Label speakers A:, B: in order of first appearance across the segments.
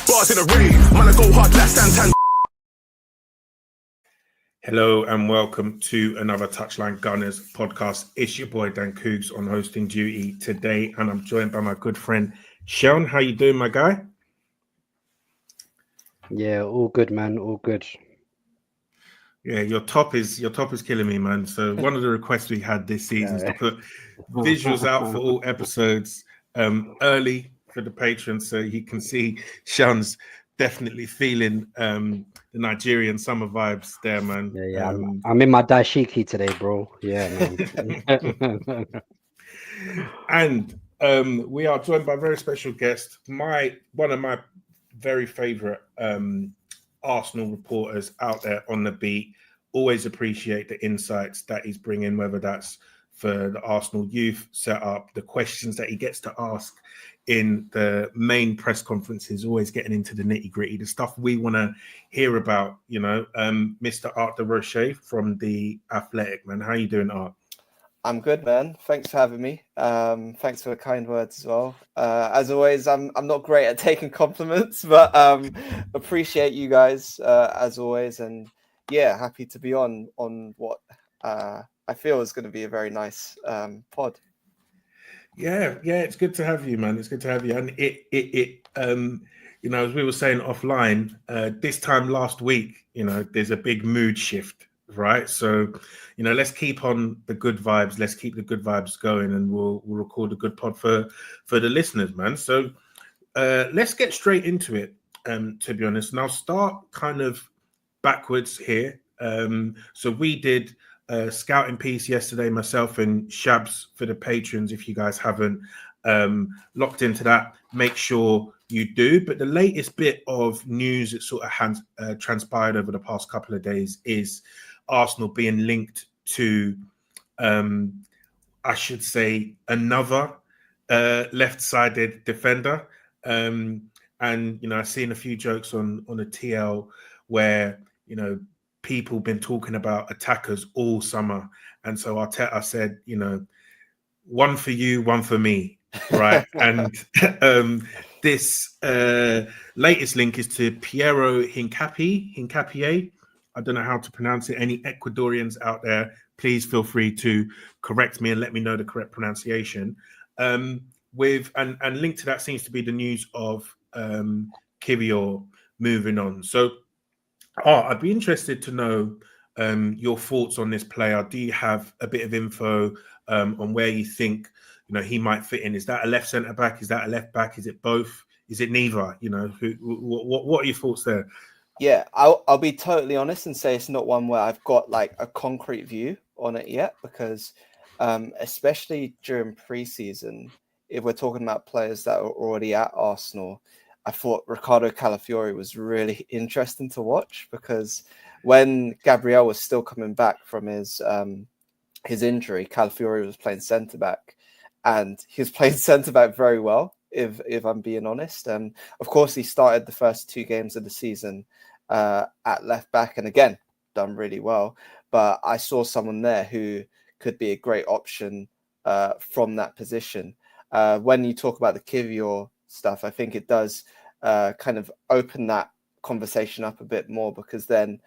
A: bars in a raid. Man, I go hard like Santan.
B: Hello and welcome to another TouchlineGunners podcast. It's your boy Dankoogs on hosting duty today, and I'm joined by my good friend Seun. How you doing, my guy?
C: Yeah, all good, man. All good.
B: Yeah, your top is killing me, man. So one of the requests we had this season is to put visuals out for all episodes early for the patrons, so you can see Sean's definitely feeling the Nigerian summer vibes there, man.
C: Yeah. I'm in my dashiki today, bro. Yeah, man.
B: And we are joined by a very special guest, one of my very favorite Arsenal reporters out there on the beat. Always appreciate the insights that he's bringing, whether that's for the Arsenal youth setup, the questions that he gets to ask in the main press conferences, always getting into the nitty gritty, the stuff we want to hear about, Mr. Art De Roché from The Athletic, man. How you doing, Art?
D: I'm good, man. Thanks for having me. Thanks for the kind words as well. As always, I'm not great at taking compliments, but appreciate you guys as always. And yeah, happy to be on what I feel is going to be a very nice pod.
B: Yeah, it's good to have you, man. It's good to have you. And as we were saying offline, this time last week, there's a big mood shift, right? So, let's keep on the good vibes. Let's keep the good vibes going, and we'll record a good pod for the listeners, man. So, let's get straight into it. To be honest, and I'll start kind of backwards here. So we did a scouting piece yesterday, myself and Shabs, for the patrons. If you guys haven't locked into that, make sure you do. But the latest bit of news that sort of transpired over the past couple of days is Arsenal being linked to, I should say, another left-sided defender. And, I've seen a few jokes on the TL where, people been talking about attackers all summer. And so Arteta said, one for you, one for me, right? And this latest link is to Piero Hincapie. I don't know how to pronounce it. Any Ecuadorians out there, please feel free to correct me and let me know the correct pronunciation. And linked to that seems to be the news of Kiwior moving on. So I'd be interested to know your thoughts on this player. Do you have a bit of info on where you think he might fit in? Is that a left centre back? Is that a left back? Is it both? Is it neither? What are your thoughts there?
D: Yeah, I'll be totally honest and say it's not one where I've got like a concrete view on it yet, because especially during pre-season, if we're talking about players that are already at Arsenal, I thought Ricardo Calafiori was really interesting to watch, because when Gabriel was still coming back from his injury, Calafiori was playing centre back, and he was playing centre back very well, if I'm being honest. And of course, he started the first 2 games of the season at left back, and again done really well. But I saw someone there who could be a great option from that position. When you talk about the Kiwior stuff, I think it does kind of open that conversation up a bit more, because then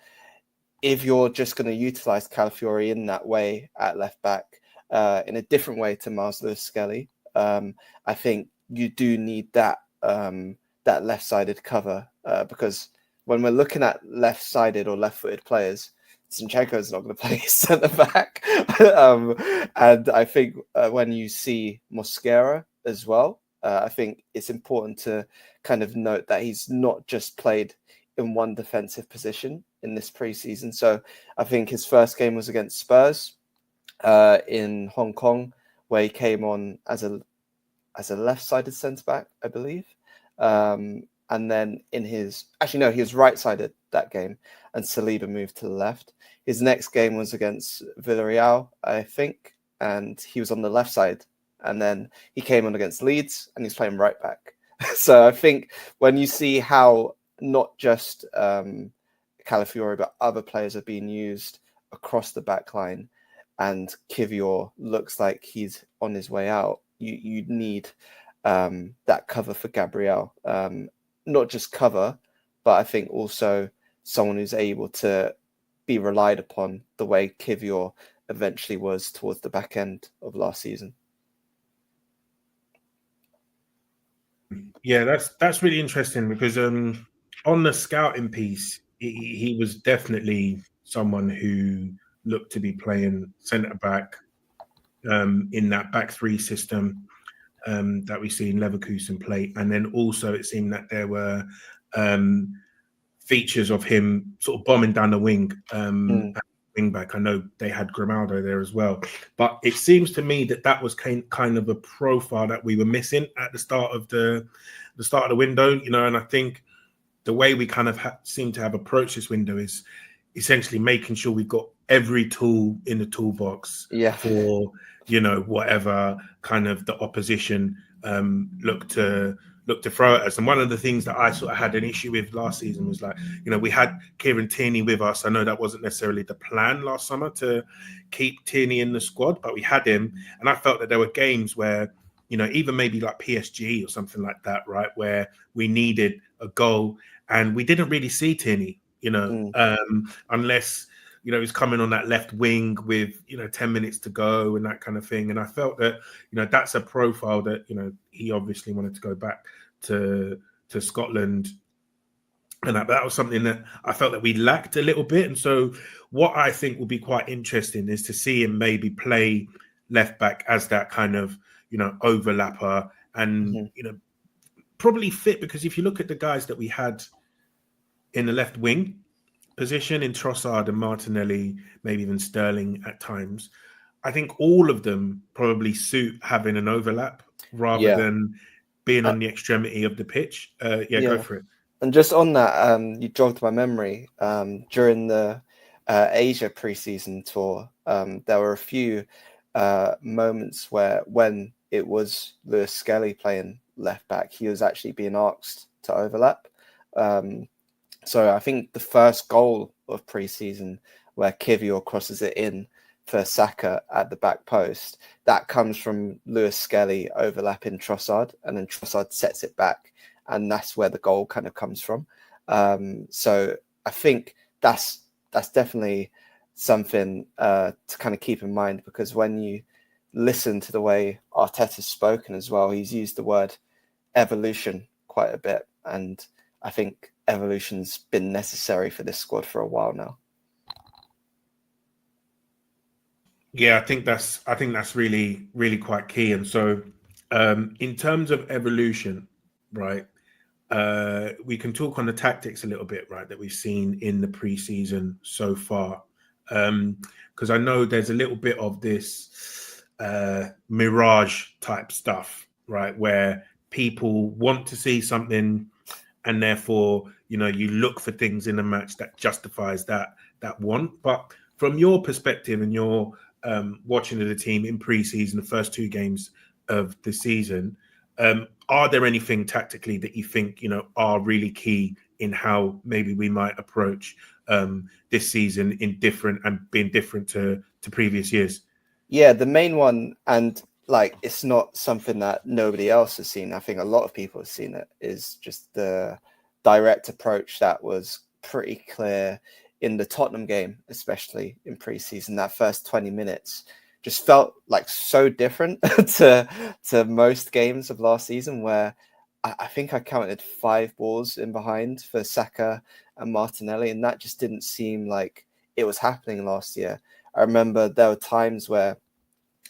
D: if you're just going to utilize Calafiori in that way at left back, in a different way to Miles Lewis-Skelly, I think you do need that left-sided cover, because when we're looking at left-sided or left-footed players, Zinchenko is not going to play centre back. And I think when you see Mosquera as well, I think it's important to kind of note that he's not just played in one defensive position in this preseason. So I think his first game was against Spurs in Hong Kong, where he came on as a left-sided centre-back, I believe. And then he was right-sided that game, and Saliba moved to the left. His next game was against Villarreal, I think, and he was on the left side. And then he came on against Leeds, and he's playing right back. So I think when you see how not just Calafiori, but other players are being used across the back line, and Kiwior looks like he's on his way out, you need that cover for Gabriel. not just cover, but I think also someone who's able to be relied upon the way Kivior eventually was towards the back end of last season.
B: Yeah, that's really interesting because on the scouting piece, he was definitely someone who looked to be playing centre back in that back three system that we see in Leverkusen play, and then also it seemed that there were features of him sort of bombing down the wing. Wing back. I know they had Grimaldo there as well, but it seems to me that was kind of a profile that we were missing at the start of the window, you know. And I think the way we kind of seem to have approached this window is essentially making sure we've got every tool in the toolbox for, you know, whatever kind of the opposition look to throw at us. And one of the things that I sort of had an issue with last season was, like, you know, we had Kieran Tierney with us. I know that wasn't necessarily the plan last summer to keep Tierney in the squad, but we had him. And I felt that there were games where, you know, even maybe like PSG or something like that, right, where we needed a goal and we didn't really see Tierney, you know, unless, you know, he's coming on that left wing with, you know, 10 minutes to go and that kind of thing. And I felt that, you know, that's a profile that, you know, he obviously wanted to go back to Scotland. And that was something that I felt that we lacked a little bit. And so what I think will be quite interesting is to see him maybe play left back as that kind of, you know, overlapper and, you know, probably fit, because if you look at the guys that we had in the left wing position in Trossard and Martinelli, maybe even Sterling at times, I think all of them probably suit having an overlap rather than being on the extremity of the pitch. Go for it.
D: And just on that, you jogged my memory. During the Asia preseason tour, there were a few moments where, when it was Lewis Skelly playing left back, he was actually being asked to overlap. So I think the first goal of preseason, where Kivior crosses it in for Saka at the back post, that comes from Lewis Skelly overlapping Trossard, and then Trossard sets it back, and that's where the goal kind of comes from. So I think that's definitely something to kind of keep in mind, because when you listen to the way Arteta's spoken as well, he's used the word evolution quite a bit, and I think evolution's been necessary for this squad for a while now.
B: Yeah, I think that's really, really quite key. And so in terms of evolution, right, we can talk on the tactics a little bit, right, that we've seen in the preseason so far. Because I know there's a little bit of this mirage type stuff, right, where people want to see something, and therefore, you know, you look for things in a match that justifies that want. But from your perspective and your watching of the team in pre-season, the first two games of the season, are there anything tactically that you think, you know, are really key in how maybe we might approach this season in different and being different to previous years?
D: Yeah, the main one, and like, it's not something that nobody else has seen, I think a lot of people have seen it, is just the direct approach that was pretty clear in the Tottenham game, especially in pre-season. That first 20 minutes just felt like so different to most games of last season, where I think I counted 5 balls in behind for Saka and Martinelli, and that just didn't seem like it was happening last year. I remember there were times where,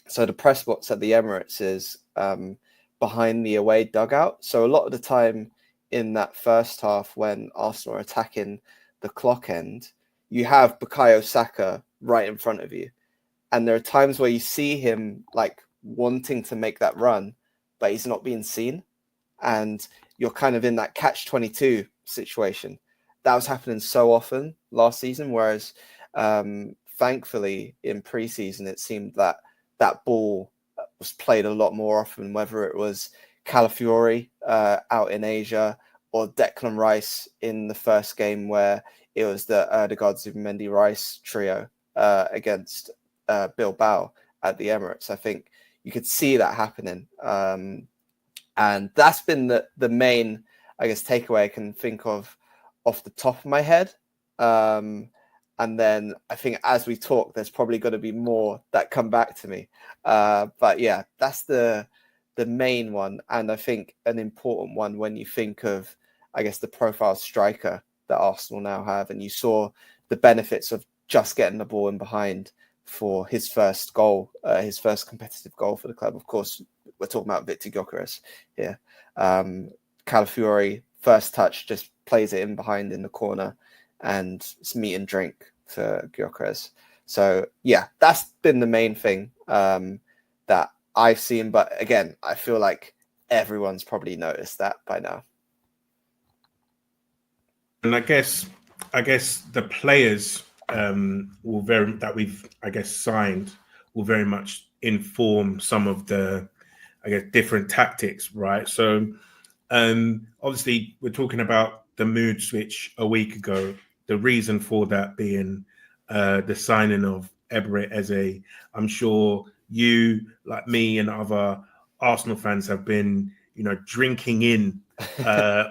D: so the press box at the Emirates is behind the away dugout. So a lot of the time in that first half, when Arsenal are attacking the clock end, you have Bukayo Saka right in front of you. And there are times where you see him like wanting to make that run, but he's not being seen. And you're kind of in that catch-22 situation. That was happening so often last season, whereas thankfully in preseason, it seemed that that ball was played a lot more often, whether it was Calafiori out in Asia or Declan Rice in the first game, where it was the Odegaard, Zubimendi, Rice trio against Bilbao at the Emirates. I think you could see that happening. And that's been the main I guess, takeaway I can think of off the top of my head. And then I think as we talk, there's probably going to be more that come back to me. But yeah, that's the main one. And I think an important one when you think of, I guess, the profile striker that Arsenal now have. And you saw the benefits of just getting the ball in behind for his first goal, his first competitive goal for the club. Of course, we're talking about Victor Gyökeres here. Calafiori, first touch, just plays it in behind in the corner, and it's meat and drink for Gyökeres. So yeah, that's been the main thing that I've seen. But again, I feel like everyone's probably noticed that by now.
B: And I guess the players will that we've signed will very much inform some of the different tactics, right? So obviously we're talking about the mood switch a week ago. The reason for that being the signing of Eberechi Eze. I'm sure you, like me, and other Arsenal fans have been, drinking in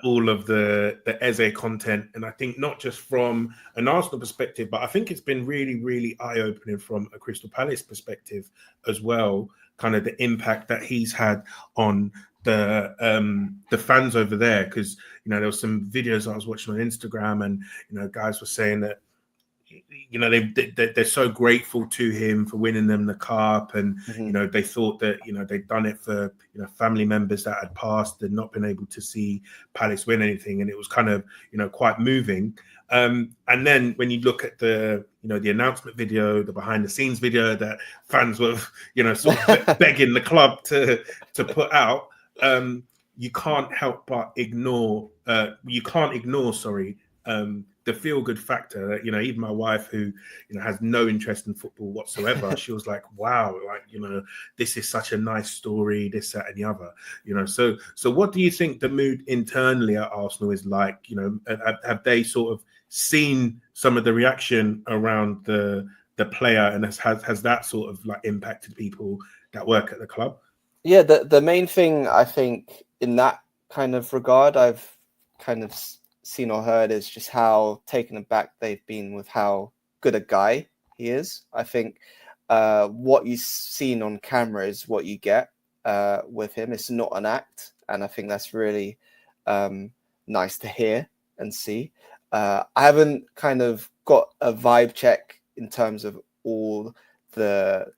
B: all of the Eze content, and I think not just from an Arsenal perspective, but I think it's been really, really eye-opening from a Crystal Palace perspective as well. Kind of the impact that he's had on the fans over there, because there was some videos I was watching on Instagram, and guys were saying that they're so grateful to him for winning them the cup, and they thought that they'd done it for family members that had passed and not been able to see Palace win anything, and it was kind of quite moving. And then when you look at the the announcement video, the behind the scenes video that fans were sort of begging the club to put out, you can't help but ignore the feel-good factor that even my wife, who has no interest in football whatsoever, she was like, wow, like this is such a nice story, this, that, and the other. So what do you think the mood internally at Arsenal is like? Have they sort of seen some of the reaction around the player, and has that sort of like impacted people that work at the club?
D: Yeah, the main thing I think in that kind of regard I've kind of seen or heard is just how taken aback they've been with how good a guy he is. I think what you've seen on camera is what you get with him. It's not an act, and I think that's really nice to hear and see. I haven't kind of got a vibe check in terms of the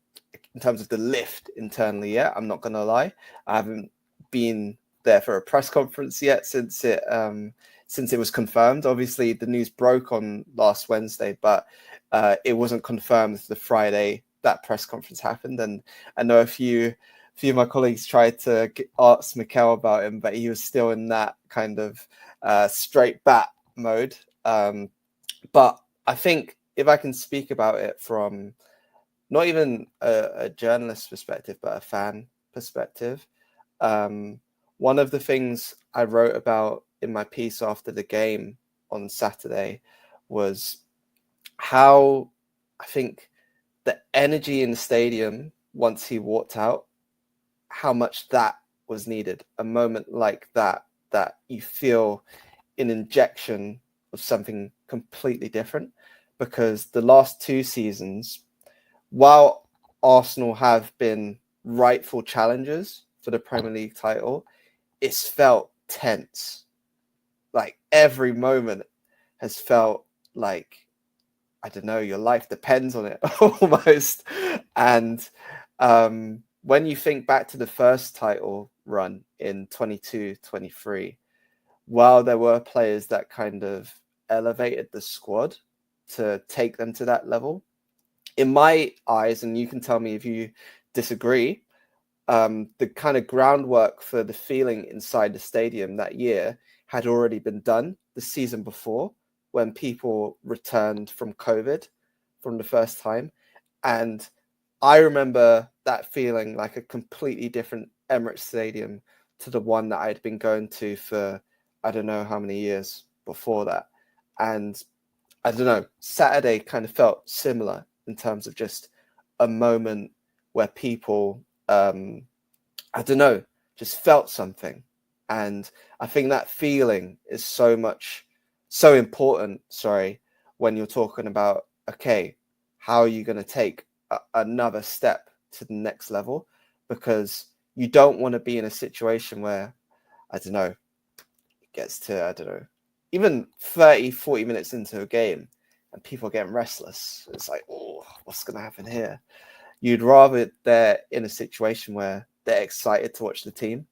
D: lift internally yet. I'm not gonna lie. I haven't been there for a press conference yet since it was confirmed. Obviously, the news broke on last Wednesday, but it wasn't confirmed the Friday that press conference happened. And I know a few of my colleagues tried to ask Mikel about him, but he was still in that kind of straight bat mode. But I think if I can speak about it from not even a journalist perspective, but a fan perspective, one of the things I wrote about in my piece after the game on Saturday was how I think the energy in the stadium once he walked out, how much that was needed. A moment like that you feel an injection of something completely different, because the last two seasons, while Arsenal have been rightful challengers for the Premier League title, it's felt tense. Like every moment has felt like, I don't know, your life depends on it almost. And when you think back to the first title run in 22-23, while there were players that kind of elevated the squad to take them to that level, in my eyes, and you can tell me if you disagree, the kind of groundwork for the feeling inside the stadium that year had already been done the season before, when people returned from COVID from the first time. And I remember that feeling like a completely different Emirates Stadium to the one that I'd been going to for I don't know how many years before that. And I don't know, Saturday kind of felt similar in terms of just a moment where people, I don't know, just felt something. And I think that feeling is so important, when you're talking about, okay, how are you going to take another step to the next level? Because you don't want to be in a situation where, I don't know, it gets to, I don't know, even 30, 40 minutes into a game and people are getting restless. It's like, oh, what's going to happen here? You'd rather they're in a situation where they're excited to watch the team,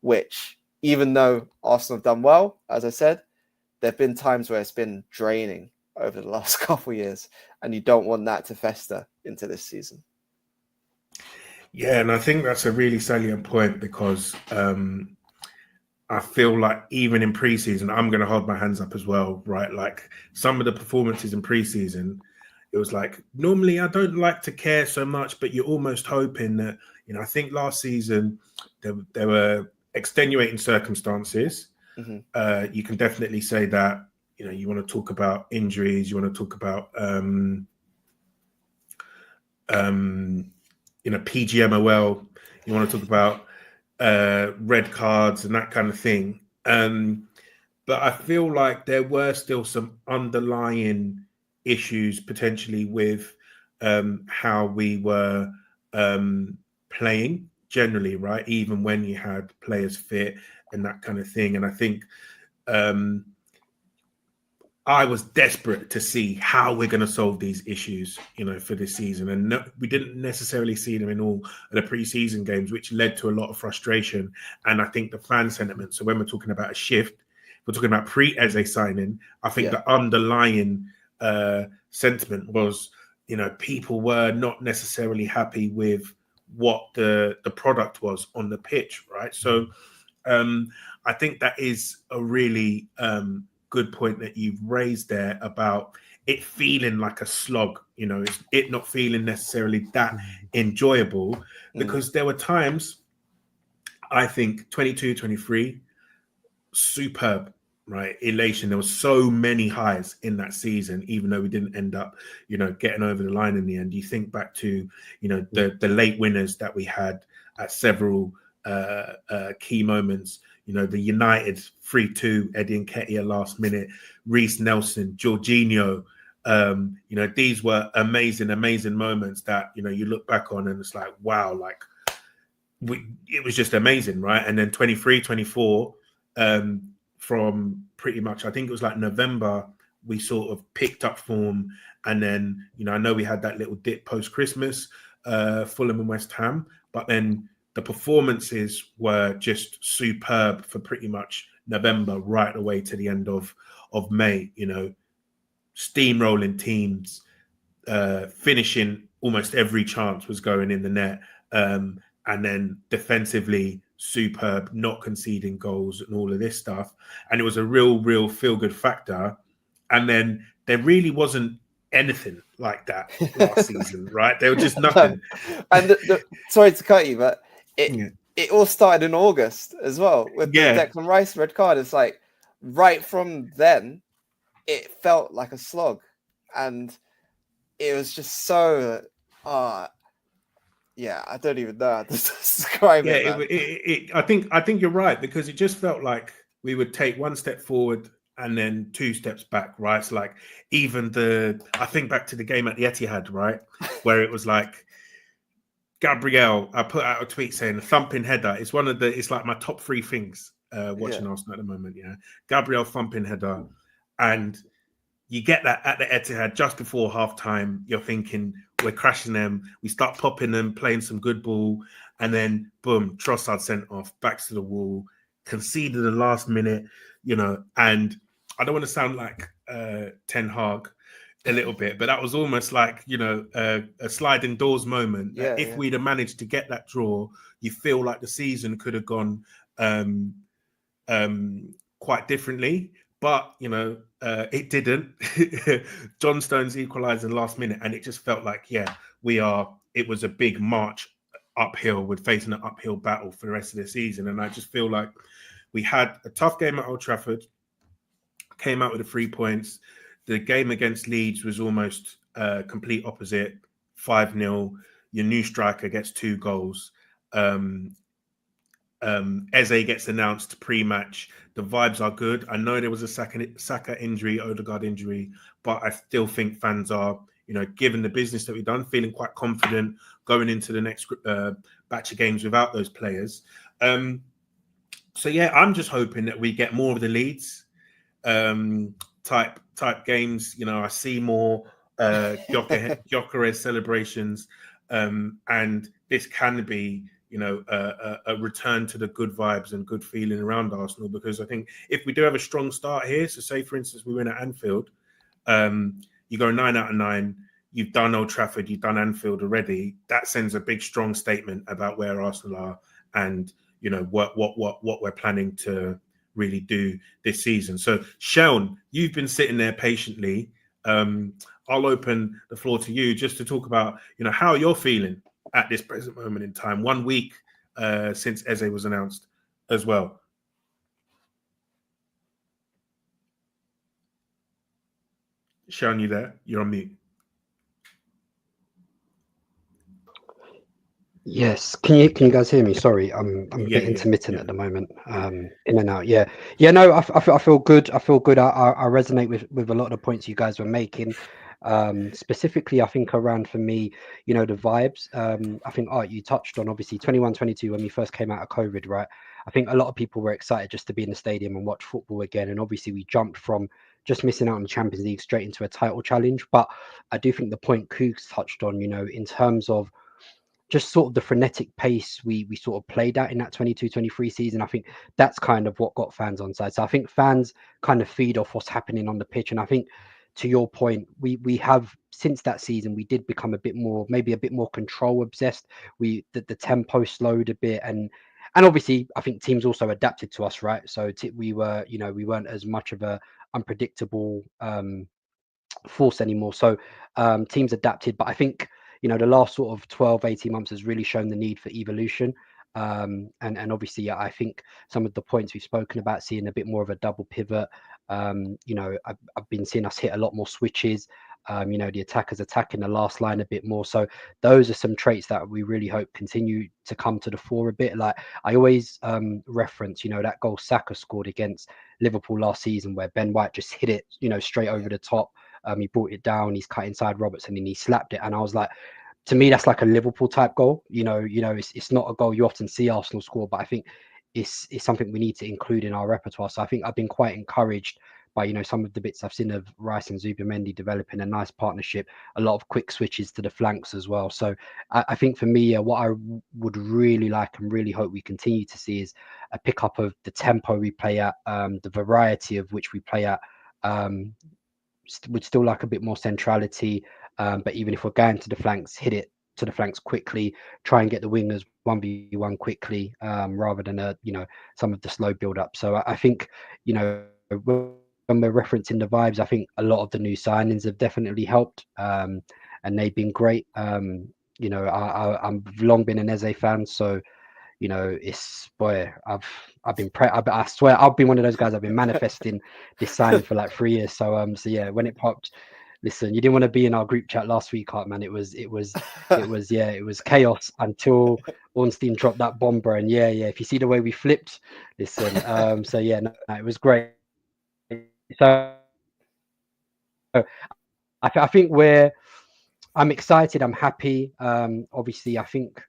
D: which, even though Arsenal have done well, as I said, there have been times where it's been draining over the last couple of years, and you don't want that to fester into this season.
B: Yeah, and I think that's a really salient point, because I feel like even in preseason, I'm going to hold my hands up as well, right? Like some of the performances in preseason, it was like, normally I don't like to care so much, but you're almost hoping that, I think last season there were extenuating circumstances.
D: Mm-hmm.
B: You can definitely say that, you want to talk about injuries, you want to talk about, PGMOL, you want to talk about red cards and that kind of thing. But I feel like there were still some underlying issues potentially with how we were playing generally, right? Even when you had players fit and that kind of thing. And I think I was desperate to see how we're going to solve these issues, for this season. And no, we didn't necessarily see them in all of the preseason games, which led to a lot of frustration. And I think the fan sentiment. So when we're talking about a shift, we're talking about pre-Eze signing. I think the underlying sentiment was, people were not necessarily happy with what the product was on the pitch, right? So I think that is a really good point that you've raised there about it feeling like a slog, it's it not feeling necessarily that enjoyable, because there were times, I think 22, 23, superb, right? Elation. There was so many highs in that season, even though we didn't end up, getting over the line in the end. You think back to, the late winners that we had at several key moments. The United 3-2, Eddie Nketiah last minute, Reece Nelson, Jorginho. These were amazing moments that, you look back on and it's like, wow, like it was just amazing, right? And then 23, 24, from pretty much, I think it was like November, we sort of picked up form. And then, I know we had that little dip post-Christmas, Fulham and West Ham, but then the performances were just superb for pretty much November right away to the end of May, steamrolling teams, finishing almost every chance was going in the net. And then defensively superb, not conceding goals and all of this stuff. And it was a real feel-good factor. And then there really wasn't anything like that last season, right? There was just nothing.
D: And sorry to cut you, but it all started in August as well with the Declan Rice red card. It's like right from then, it felt like a slog, and it was just so. I don't even know how to describe it.
B: I think you're right, because it just felt like we would take one step forward and then two steps back, right? So like even I think back to the game at the Etihad, right, where it was like Gabriel. I put out a tweet saying a thumping header. It's like my top three things watching Arsenal at the moment. Yeah, Gabriel thumping header, and you get that at the Etihad just before halftime. You're thinking we're crashing them. We start popping them, playing some good ball, and then boom, Trossard sent off, backs to the wall, conceded the last minute, And I don't want to sound like Ten Hag a little bit, but that was almost like a sliding doors moment. If we'd have managed to get that draw, you feel like the season could have gone quite differently. But, it didn't. John Stones equalised in the last minute, and it just felt like, it was a big march uphill. We're facing an uphill battle for the rest of the season. And I just feel like we had a tough game at Old Trafford, came out with the 3 points. The game against Leeds was almost complete opposite, 5-0. Your new striker gets 2 goals. Eze gets announced pre-match. The vibes are good. I know there was a Saka injury, Odegaard injury, but I still think fans are, given the business that we've done, feeling quite confident going into the next batch of games without those players. So yeah, I'm just hoping that we get more of the Leeds type games. I see more Gyökeres celebrations, and this can be a return to the good vibes and good feeling around Arsenal, because I think if we do have a strong start here, so say for instance we win at Anfield, you go 9 out of 9, you've done Old Trafford, you've done Anfield already, that sends a big strong statement about where Arsenal are and what we're planning to really do this season. So Seun, you've been sitting there patiently. I'll open the floor to you just to talk about how you're feeling at this present moment in time, 1 week since Eze was announced as well. Seun, you there? You're on mute.
C: Yes, can you guys hear me? Sorry, I'm a bit intermittent at the moment, in and out. Yeah. No, I feel good. I resonate with a lot of the points you guys were making. Specifically, I think around, for me, the vibes. I think Art, you touched on obviously 21-22 when we first came out of COVID, right? I think a lot of people were excited just to be in the stadium and watch football again, and obviously we jumped from just missing out on the Champions League straight into a title challenge. But I do think the point Coogs touched on, in terms of just sort of the frenetic pace we sort of played at in that 22-23 season, I think that's kind of what got fans on side. So I think fans kind of feed off what's happening on the pitch. And I think, to your point, we have, since that season, we did become maybe a bit more control obsessed. The tempo slowed a bit, and obviously I think teams also adapted to us, right? So we weren't as much of a unpredictable force anymore. So teams adapted, but I think the last sort of 12-18 months has really shown the need for evolution. And obviously, I think some of the points we've spoken about, seeing a bit more of a double pivot. I've been seeing us hit a lot more switches. The attackers attacking the last line a bit more. So those are some traits that we really hope continue to come to the fore a bit. Like I always reference, that goal Saka scored against Liverpool last season, where Ben White just hit it, straight over the top. He brought it down, he's cut inside Robertson and he slapped it. And I was like, to me, that's like a Liverpool type goal. It's not a goal you often see Arsenal score, but I think it's something we need to include in our repertoire. So I think I've been quite encouraged by, some of the bits I've seen of Rice and Zubimendi developing a nice partnership, a lot of quick switches to the flanks as well. So I think for me, what I would really like and really hope we continue to see is a pickup of the tempo we play at, the variety of which we play at. Would still like a bit more centrality, but even if we're going to the flanks, hit it to the flanks quickly, try and get the wingers 1v1 quickly, rather than some of the slow build up. So I think when we're referencing the vibes, I think a lot of the new signings have definitely helped, and they've been great. I've long been an Eze fan, so it's, boy, I swear I've been one of those guys. I've been manifesting this signing for like 3 years. So yeah, when it popped, listen, you didn't want to be in our group chat last week, Art, man. It was chaos until Ornstein dropped that bomber. And yeah, if you see the way we flipped, listen. So yeah, no, it was great. So I think I'm excited. I'm happy. Obviously, I think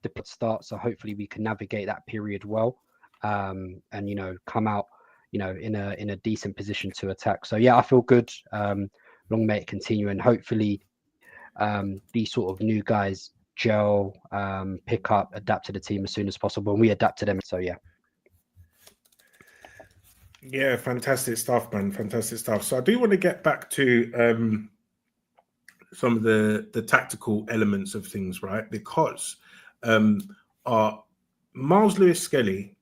C: the pit start, so hopefully we can navigate that period well, and come out in a decent position to attack. So yeah, I feel good. Long may it continue, and hopefully these sort of new guys gel, pick up, adapt to the team as soon as possible, and we adapt to them. So
B: yeah, fantastic stuff, man. Fantastic stuff. So I do want to get back to some of the tactical elements of things, right? Because Miles Lewis-Skelly,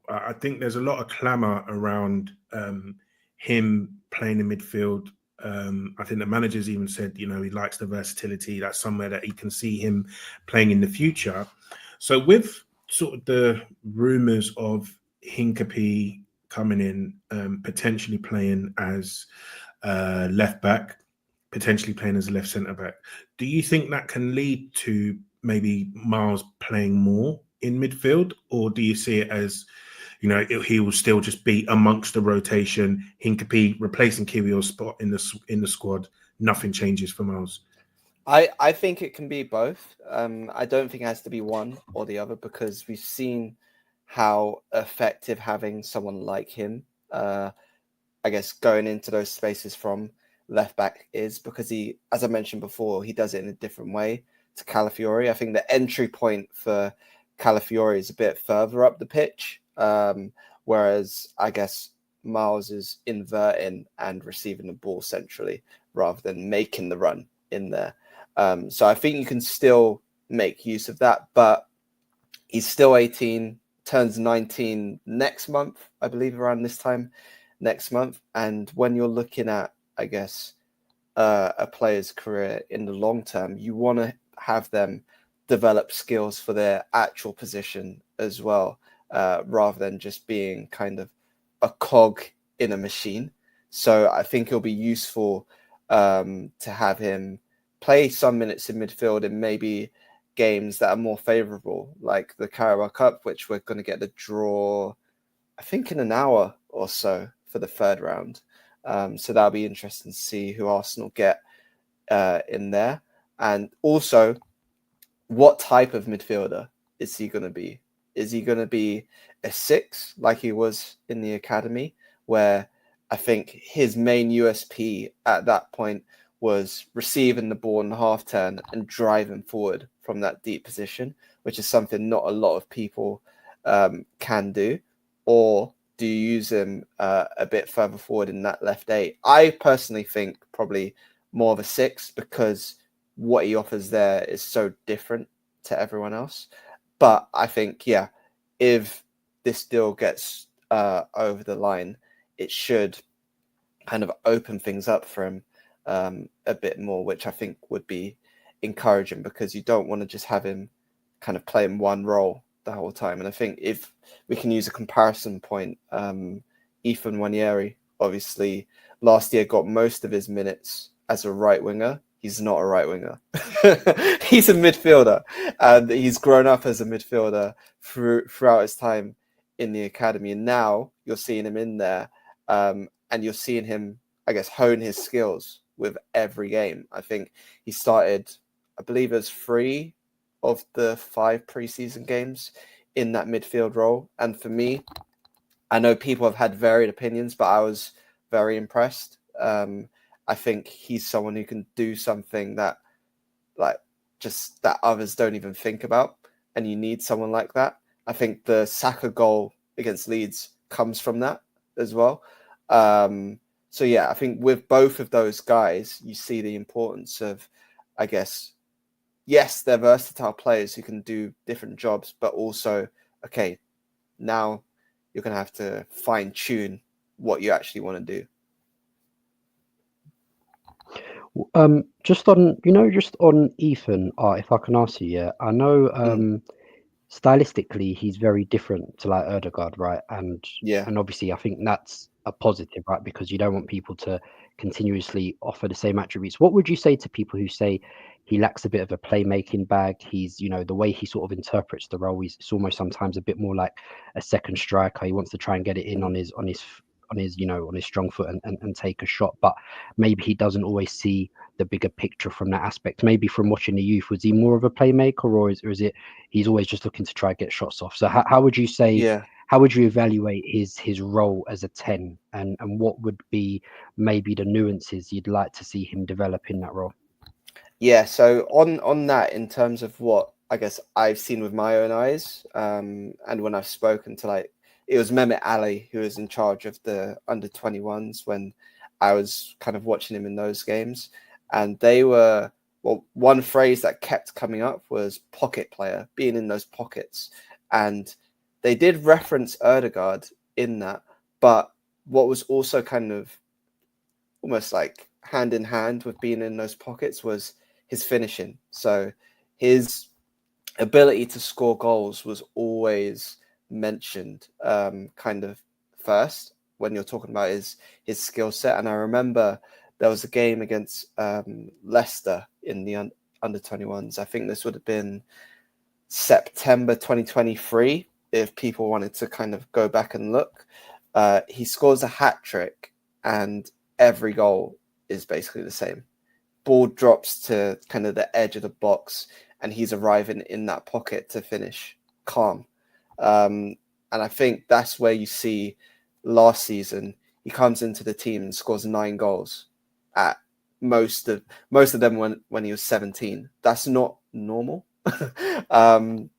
B: I think there's a lot of clamour around him playing in midfield. I think the manager's even said, he likes the versatility. That's somewhere that he can see him playing in the future. So with sort of the rumours of Hincapie coming in, potentially playing as left back, potentially playing as a left centre back, do you think that can lead to maybe Miles playing more in midfield, or do you see it as, he will still just be amongst the rotation, Hincapie replacing Kiwior's spot in the squad, nothing changes for Miles?
D: I think it can be both. I don't think it has to be one or the other, because we've seen how effective having someone like him, I guess, going into those spaces from left back is, because he, as I mentioned before, he does it in a different way to Calafiori. I think the entry point for Calafiori is a bit further up the pitch, whereas I guess Miles is inverting and receiving the ball centrally rather than making the run in there. So I think you can still make use of that, but he's still 18, turns 19 next month, I believe, around this time next month. And when you're looking at, I guess, a player's career in the long term, you want to have them develop skills for their actual position as well, rather than just being kind of a cog in a machine. So I think it'll be useful to have him play some minutes in midfield in maybe games that are more favourable, like the Carabao Cup, which we're going to get the draw, I think, in an hour or so for the third round. So that'll be interesting to see who Arsenal get in there. And also, what type of midfielder is he going to be? Is he going to be a 6 like he was in the academy, where I think his main USP at that point was receiving the ball in the half turn and driving forward from that deep position, which is something not a lot of people can do? Or do you use him a bit further forward in that left 8? I personally think probably more of a 6, because what he offers there is so different to everyone else. But I think, yeah, if this deal gets over the line, it should kind of open things up for him a bit more, which I think would be encouraging, because you don't want to just have him kind of playing one role the whole time. And I think if we can use a comparison point, Ethan Nwaneri, obviously last year got most of his minutes as a right winger. He's not a right winger. He's a midfielder, and he's grown up as a midfielder throughout his time in the academy. And now you're seeing him in there, and you're seeing him, I guess, hone his skills with every game. I think he started, I believe, as 3 of the 5 preseason games in that midfield role. And for me, I know people have had varied opinions, but I was very impressed. I think he's someone who can do something that, like, just that others don't even think about, and you need someone like that. I think the Saka goal against Leeds comes from that as well. So yeah, I think with both of those guys, you see the importance of, I guess, yes, they're versatile players who can do different jobs, but also, okay, now you're going to have to fine tune what you actually want to do.
C: Just on Ethan, if I can ask you, yeah, I know stylistically he's very different to like Erdegaard, right? And obviously I think that's a positive, right? Because you don't want people to continuously offer the same attributes. What would you say to people who say he lacks a bit of a playmaking bag? He's, the way he sort of interprets the role, it's almost sometimes a bit more like a second striker. He wants to try and get it in on his strong foot and take a shot, but maybe he doesn't always see the bigger picture from that aspect. Maybe from watching the youth, was he more of a playmaker, or is it he's always just looking to try and get shots off? So how would you say, how would you evaluate his role as a 10, and what would be maybe the nuances you'd like to see him develop in that role?
D: Yeah, so on that, in terms of what I guess I've seen with my own eyes, and when I've spoken to, like, it was Mehmet Ali who was in charge of the under-21s when I was kind of watching him in those games. And they were, well, one phrase that kept coming up was pocket player, being in those pockets. And they did reference Erdegaard in that. But what was also kind of almost like hand in hand with being in those pockets was his finishing. So his ability to score goals was always mentioned kind of first when you're talking about his skill set. And I remember there was a game against Leicester in the under-21s. I think this would have been September 2023, if people wanted to kind of go back and look, he scores a hat trick and every goal is basically the same. Ball drops to kind of the edge of the box and he's arriving in that pocket to finish calm. And I think that's where you see last season, he comes into the team and scores 9 goals at most of them when he was 17. That's not normal. And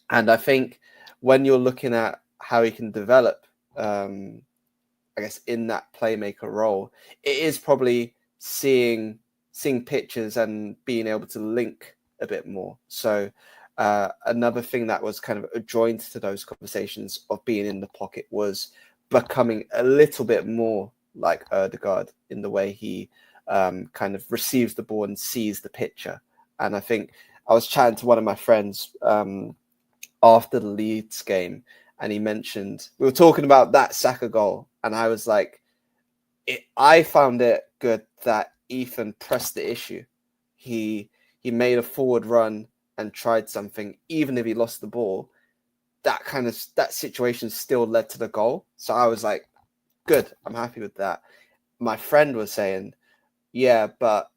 D: I think when you're looking at how he can develop, I guess in that playmaker role, it is probably seeing pictures and being able to link a bit more. So another thing that was kind of adjoined to those conversations of being in the pocket was becoming a little bit more like Odegaard in the way he kind of receives the ball and sees the picture. And I think I was chatting to one of my friends after the Leeds game, and he mentioned, we were talking about that Saka goal, and I was like, I found it good that Ethan pressed the issue. He made a forward run and tried something, even if he lost the ball. That situation still led to the goal. So I was like, good, I'm happy with that. My friend was saying, yeah, but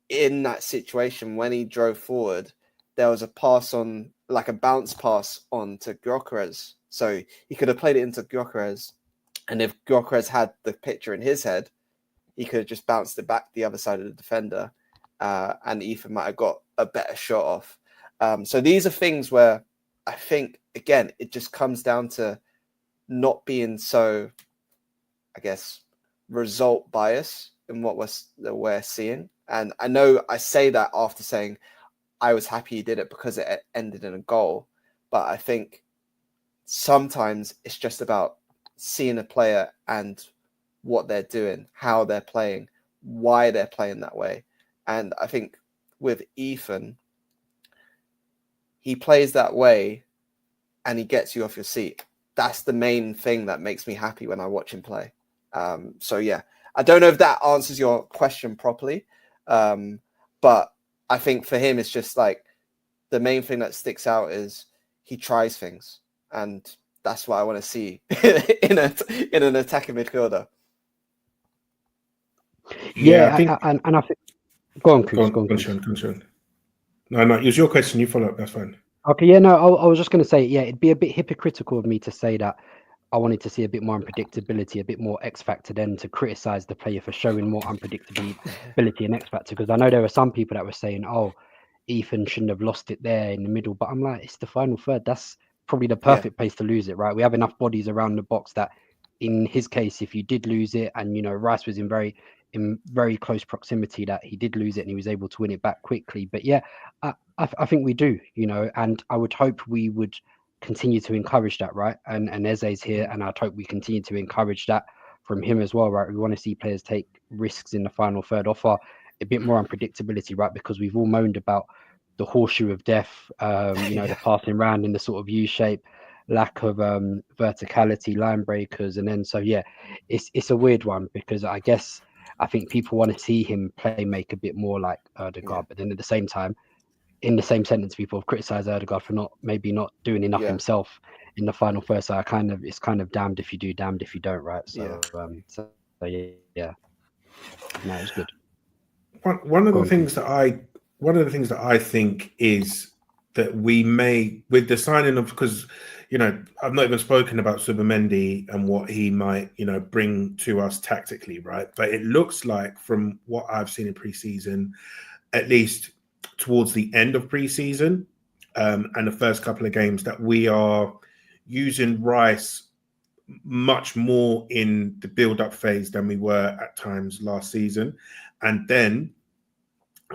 D: in that situation, when he drove forward, there was a pass on, like a bounce pass on to Gyökeres. So he could have played it into Gyökeres. And if Gyökeres had the picture in his head, he could have just bounced it back the other side of the defender. And Ethan might have got a better shot off. So these are things where I think, again, it just comes down to not being so, I guess, result bias in what we're seeing. And I know I say that after saying I was happy he did it because it ended in a goal. But I think sometimes it's just about seeing a player and what they're doing, how they're playing, why they're playing that way. And I think with Ethan, he plays that way and he gets you off your seat. That's the main thing that makes me happy when I watch him play. So yeah, I don't know if that answers your question properly. But I think for him, it's just like the main thing that sticks out is he tries things. And that's what I want to see in an attacking midfielder.
C: Yeah,
B: I think.
C: and I think. Go on, Chris.
B: Go on, Seun. No, it was your question. You follow up. That's fine.
C: Okay, yeah, no, I was just going to say, yeah, it'd be a bit hypocritical of me to say that I wanted to see a bit more unpredictability, a bit more X factor, than to criticize the player for showing more unpredictability and X factor. Because I know there were some people that were saying, "Oh, Ethan shouldn't have lost it there in the middle," but I'm like, it's the final third. That's probably the perfect place to lose it, right? We have enough bodies around the box that, in his case, if you did lose it, and Rice was in very close proximity, that he did lose it and he was able to win it back quickly. But yeah, I think we do, and I would hope we would continue to encourage that, right? And Eze's here, and I'd hope we continue to encourage that from him as well, right? We want to see players take risks in the final third, offer a bit more unpredictability, right? Because we've all moaned about the horseshoe of death, the passing round in the sort of U shape, lack of verticality, line breakers, and then it's a weird one, because I think people want to see him make a bit more like Odegaard, but then at the same time, in the same sentence, people have criticized Odegaard for maybe not doing enough himself in the final third. So it's kind of damned if you do, damned if you don't, right? So yeah, no, it's good.
B: One of the things that I think is that we may, with the signing of, because I've not even spoken about Zubimendi and what he might bring to us tactically, right? But it looks like, from what I've seen in pre-season, at least towards the end of pre-season and the first couple of games, that we are using Rice much more in the build-up phase than we were at times last season. And then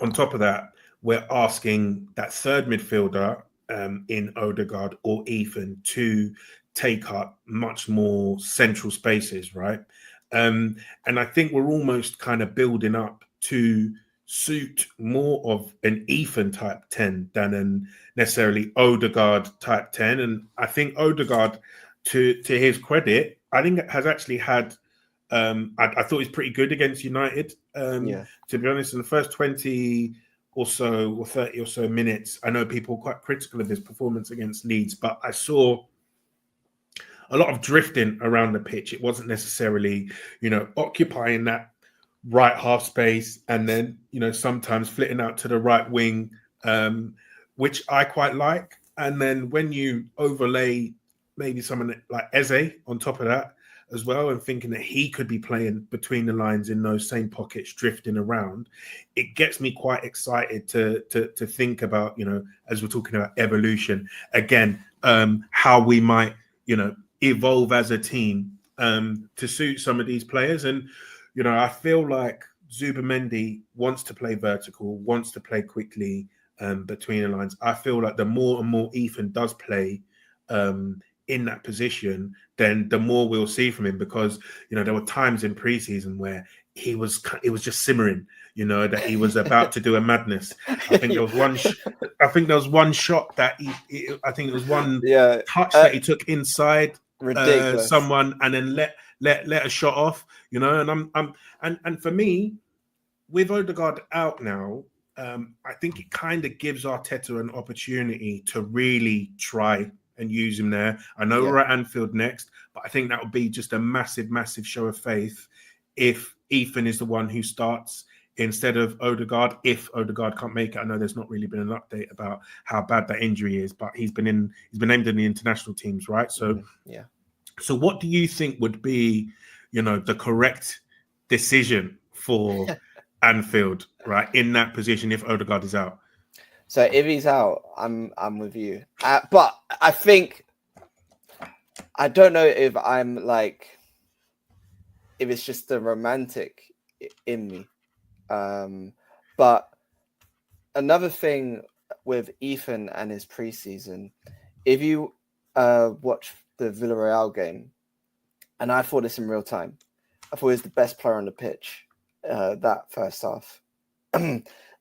B: on top of that, we're asking that third midfielder in Odegaard or Ethan to take up much more central spaces, right? And I think we're almost kind of building up to suit more of an Ethan type 10 than an necessarily Odegaard type 10. And I think Odegaard, to his credit, I think has actually had I thought he's pretty good against United. To be honest, in the first 20 or so, or 30 or so minutes. I know people are quite critical of his performance against Leeds, but I saw a lot of drifting around the pitch. It wasn't necessarily, occupying that right half space and then, sometimes flitting out to the right wing, which I quite like. And then when you overlay maybe someone like Eze on top of that as well, and thinking that he could be playing between the lines in those same pockets, drifting around, it gets me quite excited to think about, as we're talking about evolution again, how we might, evolve as a team to suit some of these players. And, I feel like Zubimendi wants to play vertical, wants to play quickly between the lines. I feel like the more and more Ethan does play in that position, then the more we'll see from him, because there were times in preseason where it was just simmering, that he was about to do a madness. I think there was one shot that I think it was one touch that he took inside someone and then let a shot off, and for me, with Odegaard out now, I think it kind of gives Arteta an opportunity to really try and use him there. I know we're at Anfield next, but I think that would be just a massive, massive show of faith if Ethan is the one who starts instead of Odegaard. If Odegaard can't make it, I know there's not really been an update about how bad that injury is, but he's been named in the international teams, right? So, So what do you think would be, the correct decision for Anfield, right, in that position if Odegaard is out?
D: So if he's out, I'm with you. But I think, I don't know if I'm like, if it's just the romantic in me. But another thing with Ethan and his preseason, if you watch the Villarreal game, and I thought this in real time, I thought he was the best player on the pitch that first half.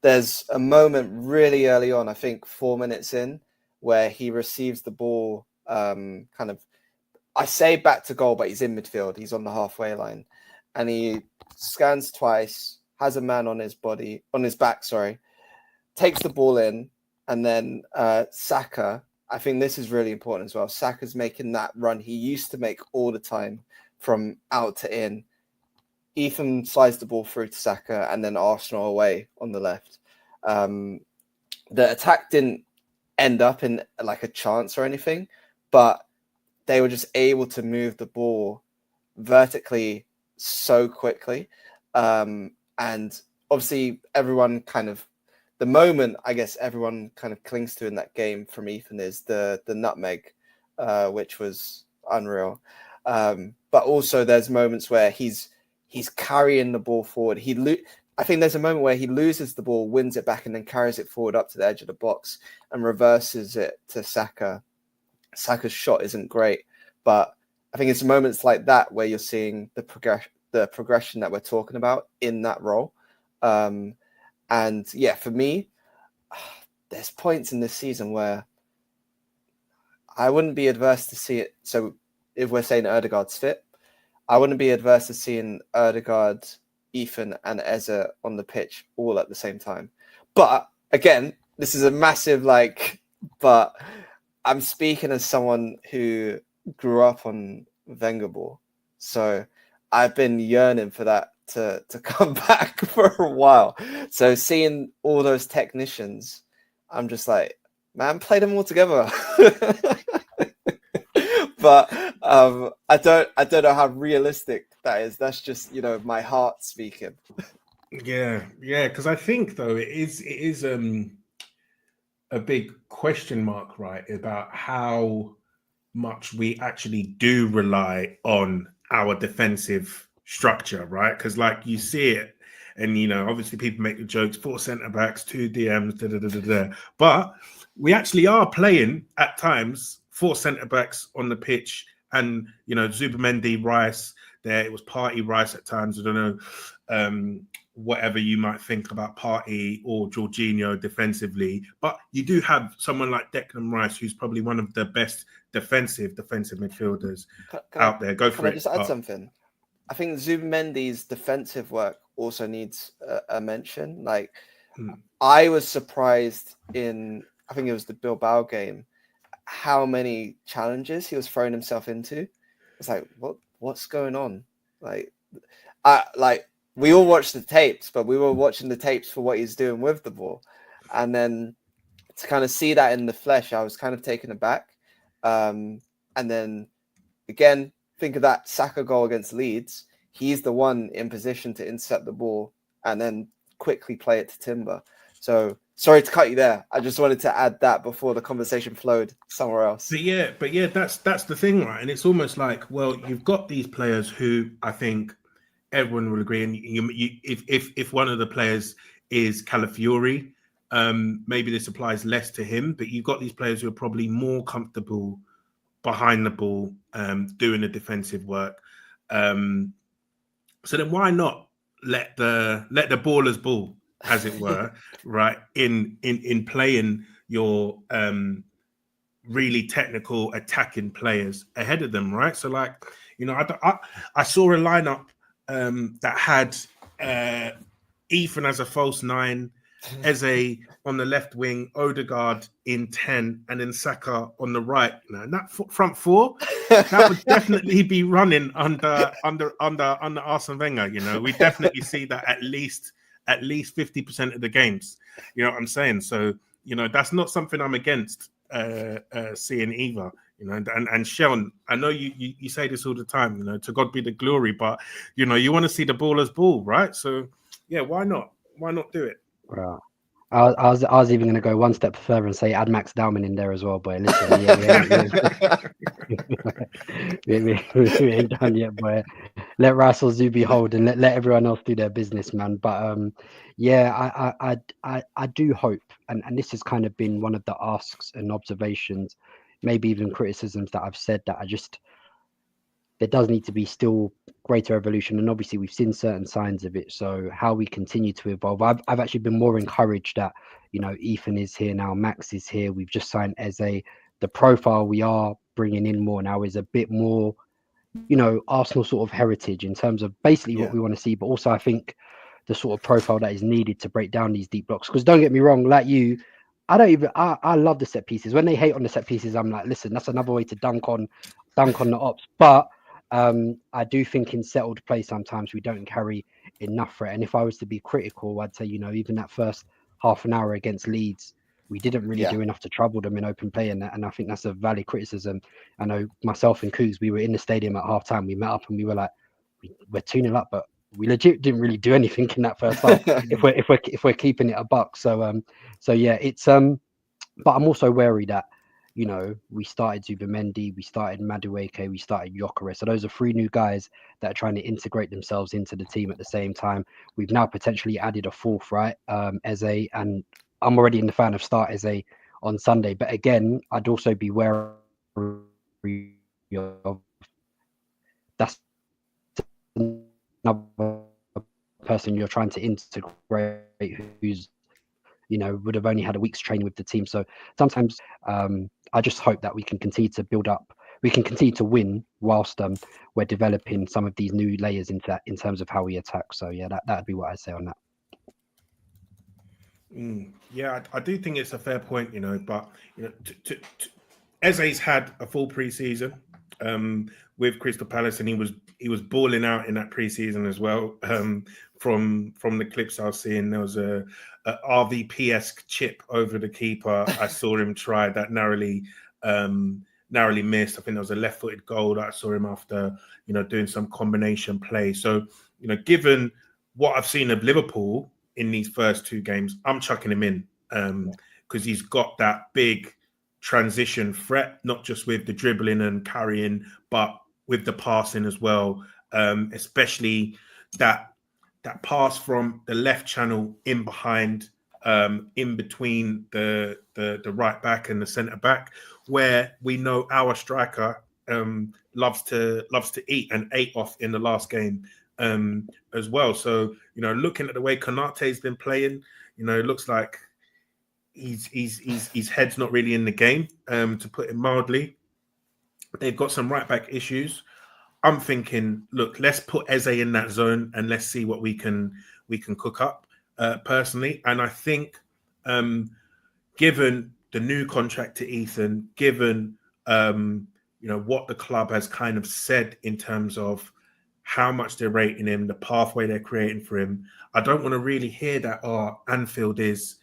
D: There's a moment really early on, I think 4 minutes in, where he receives the ball I say back to goal, but he's in midfield. He's on the halfway line. And he scans twice, has a man on his back, takes the ball in, and then Saka, I think this is really important as well. Saka's making that run he used to make all the time from out to in. Ethan slides the ball through to Saka and then Arsenal away on the left. The attack didn't end up in like a chance or anything, but they were just able to move the ball vertically so quickly. And obviously everyone the moment I guess everyone kind of clings to in that game from Ethan is the nutmeg, which was unreal. But also there's moments where he's carrying the ball forward. I think there's a moment where he loses the ball, wins it back, and then carries it forward up to the edge of the box and reverses it to Saka. Saka's shot isn't great, but I think it's moments like that where you're seeing the progression that we're talking about in that role. And yeah, for me, there's points in this season where I wouldn't be adverse to see it. So if we're saying Odegaard's fit, I wouldn't be adverse to seeing Odegaard, Ethan, and Eze on the pitch all at the same time. But again, this is a massive but I'm speaking as someone who grew up on Wenger ball. So I've been yearning for that to come back for a while. So seeing all those technicians, I'm just like, man, play them all together. But I don't know how realistic that is. That's just my heart speaking.
B: Yeah, because I think though it is a big question mark, right, about how much we actually do rely on our defensive structure, right? Because like you see it, and obviously people make the jokes: 4 centre backs, 2 DMs, but we actually are playing at times 4 centre backs on the pitch, and Zubimendi, Rice. There, it was Partey, Rice at times. I don't know. Whatever you might think about Partey or Jorginho defensively, but you do have someone like Declan Rice, who's probably one of the best defensive midfielders out there. Go for it.
D: Can I just add something? I think Zubimendi's defensive work also needs a mention. Like, I was surprised in, I think it was the Bilbao game, how many challenges he was throwing himself into. It's like, what's going on? Like we all watched the tapes, but we were watching the tapes for what he's doing with the ball. And then to kind of see that in the flesh, I was kind of taken aback. And then again, think of that Saka goal against Leeds. He's the one in position to intercept the ball and then quickly play it to Timber. So sorry to cut you there. I just wanted to add that before the conversation flowed somewhere else.
B: But yeah, that's the thing, right? And it's almost like, well, you've got these players who I think everyone will agree. And if one of the players is Calafiori, maybe this applies less to him. But you've got these players who are probably more comfortable behind the ball, doing the defensive work. So then why not let the ballers ball, as it were, right? In playing your really technical attacking players ahead of them, right? So like, I saw a lineup that had Ethan as a false 9, Eze on the left wing, Odegaard in 10, and then Saka on the right. And that front four, that would definitely be running under Arsene Wenger. We definitely see that at least 50% of the games. You know what I'm saying? So that's not something I'm against seeing either. And Seun, I know you say this all the time. To God be the glory, but you want to see the ballers ball, right? So yeah, why not? Why not do it?
C: Right. I was even going to go one step further and say add Max Dowman in there as well, boy. Listen, we ain't done yet, boy. Let Russell Zoo be hold and let everyone else do their business, man. But yeah, I do hope, and this has kind of been one of the asks and observations, maybe even criticisms that I've said, that there does need to be still greater evolution, and obviously we've seen certain signs of it. So how we continue to evolve, I've actually been more encouraged that Ethan is here now, Max is here, we've just signed Eze. The profile we are bringing in more now is a bit more Arsenal sort of heritage in terms of basically what we want to see, but also I think the sort of profile that is needed to break down these deep blocks. Because don't get me wrong, like you, I love the set pieces. When they hate on the set pieces, I'm like, listen, that's another way to dunk on the ops. But I do think in settled play sometimes we don't carry enough for it. And if I was to be critical, I'd say even that first half an hour against Leeds, we didn't really do enough to trouble them in open play, and I think that's a valid criticism. I know myself and Cougs, we were in the stadium at half time. We met up and we were like, we're 2-0 up, but we legit didn't really do anything in that first half. if we're keeping it a buck, so yeah, it's but I'm also wary that we started Zubimendi, we started Madueke, we started Gyökeres. So those are 3 new guys that are trying to integrate themselves into the team at the same time. We've now potentially added a 4th, right? Eze, and I'm already in the fan of start Eze on Sunday. But again, I'd also be wary of that's another person you're trying to integrate who's would have only had a week's training with the team. So sometimes I just hope that we can continue to build up, we can continue to win whilst we're developing some of these new layers into that in terms of how we attack. So yeah, that'd be what I'd say on that.
B: Yeah, I do think it's a fair point, but Eze's had a full preseason with Crystal Palace, and he was balling out in that preseason as well. From the clips I was seeing, there was a RVP-esque chip over the keeper. I saw him try that narrowly missed. I think there was a left-footed goal that I saw him after doing some combination play. So given what I've seen of Liverpool in these first 2 games, I'm chucking him in because he's got that big transition threat, not just with the dribbling and carrying, but with the passing as well, especially that pass from the left channel in behind, in between the right back and the centre back, where we know our striker loves to eat, and ate off in the last game as well. So looking at the way Konate's been playing, it looks like his head's not really in the game, to put it mildly. They've got some right back issues. I'm thinking, look, let's put Eze in that zone and let's see what we can cook up. personally. And I think, given the new contract to Ethan, given what the club has kind of said in terms of how much they're rating him, the pathway they're creating for him, I don't want to really hear that Anfield is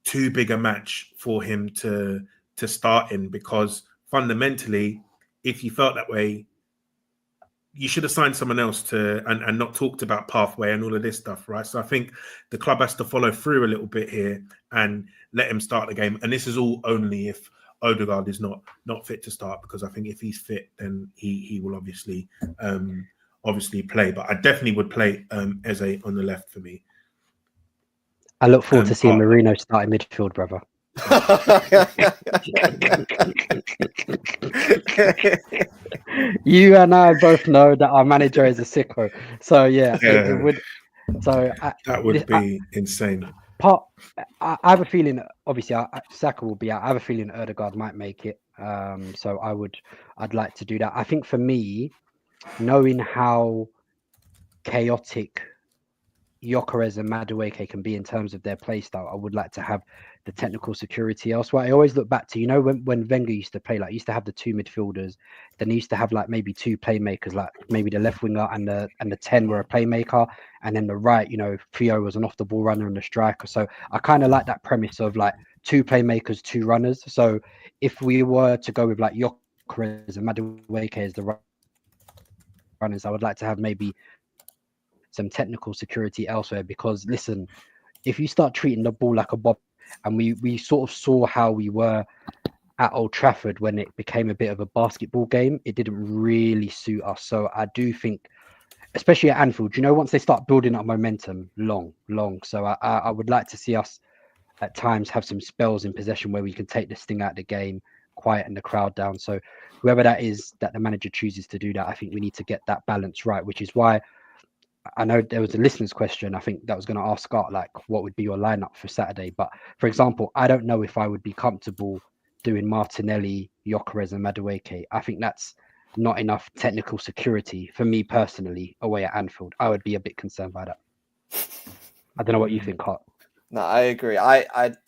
B: too big a match for him to start in, because fundamentally, if you felt that way, you should have signed someone else and not talked about pathway and all of this stuff, right? So I think the club has to follow through a little bit here and let him start the game. And this is all only if Odegaard is not fit to start, because I think if he's fit, then he will obviously play. But I definitely would play Eze on the left for me.
C: I look forward to seeing Marino start in midfield, brother. You and I both know that our manager is a sicko, so it would. So
B: that would be insane.
C: I have a feeling, obviously, Saka will be out. I have a feeling Odegaard might make it. So I'd like to do that. I think for me, knowing how chaotic Gyökeres and Madueke can be in terms of their play style, I would like to have the technical security elsewhere. I always look back to, when Wenger used to play, like, he used to have the two midfielders, then he used to have like maybe two playmakers, like maybe the left winger and the 10 were a playmaker, and then the right, Theo was an off the ball runner and the striker. So I kind of like that premise of like two playmakers, two runners. So if we were to go with like Gyökeres and Madueke as the runners, I would like to have maybe some technical security elsewhere, because listen, if you start treating the ball like a bob, and we sort of saw how we were at Old Trafford when it became a bit of a basketball game, it didn't really suit us. So I do think, especially at Anfield, once they start building up momentum, long. So I would like to see us at times have some spells in possession where we can take this thing out of the game, quieten the crowd down. So whoever that is that the manager chooses to do that, I think we need to get that balance right, which is why I know there was a listener's question, I think, that was going to ask Scott, like, what would be your lineup for Saturday? But for example, I don't know if I would be comfortable doing Martinelli, Gyökeres and Madueke. I think that's not enough technical security for me personally away at Anfield. I would be a bit concerned by that. I don't know what you think, Hart.
D: No, I agree. I'd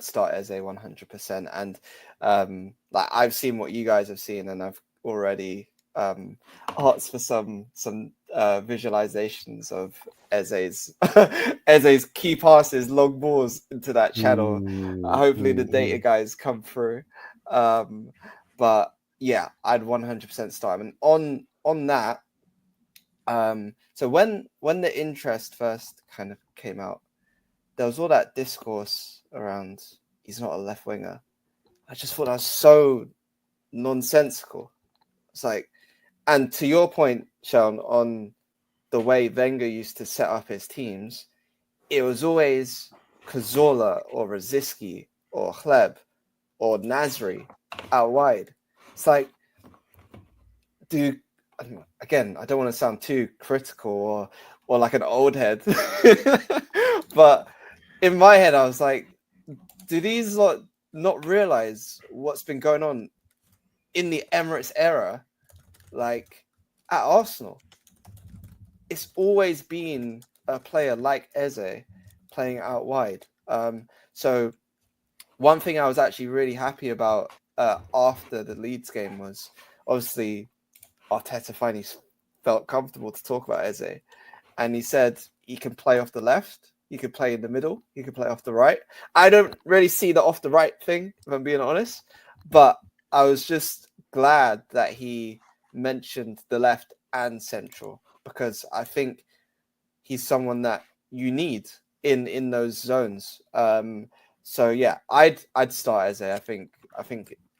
D: start Eze 100%. And like, I've seen what you guys have seen, and I've already asked for some visualizations of Eze's key passes, long balls into that channel. Hopefully the data guys come through. But yeah, I'd 100% start him. And on that, so when the interest first kind of came out, there was all that discourse around he's not a left winger. I just thought that was so nonsensical. It's like, and to your point, Sean, on the way Wenger used to set up his teams, it was always Cazorla or Rosicky or Hleb or Nasri out wide. It's like, again, I don't want to sound too critical or like an old head, but in my head, I was like, do these lot not realize what's been going on in the Emirates era? Like at Arsenal, it's always been a player like Eze playing out wide. So one thing I was actually really happy about after the Leeds game was, obviously, Arteta finally felt comfortable to talk about Eze, and he said he can play off the left, he could play in the middle, he could play off the right. I don't really see the off the right thing, if I'm being honest, but I was just glad that he mentioned the left and central, because I think he's someone that you need in those zones. So yeah, I'd start Eze. I think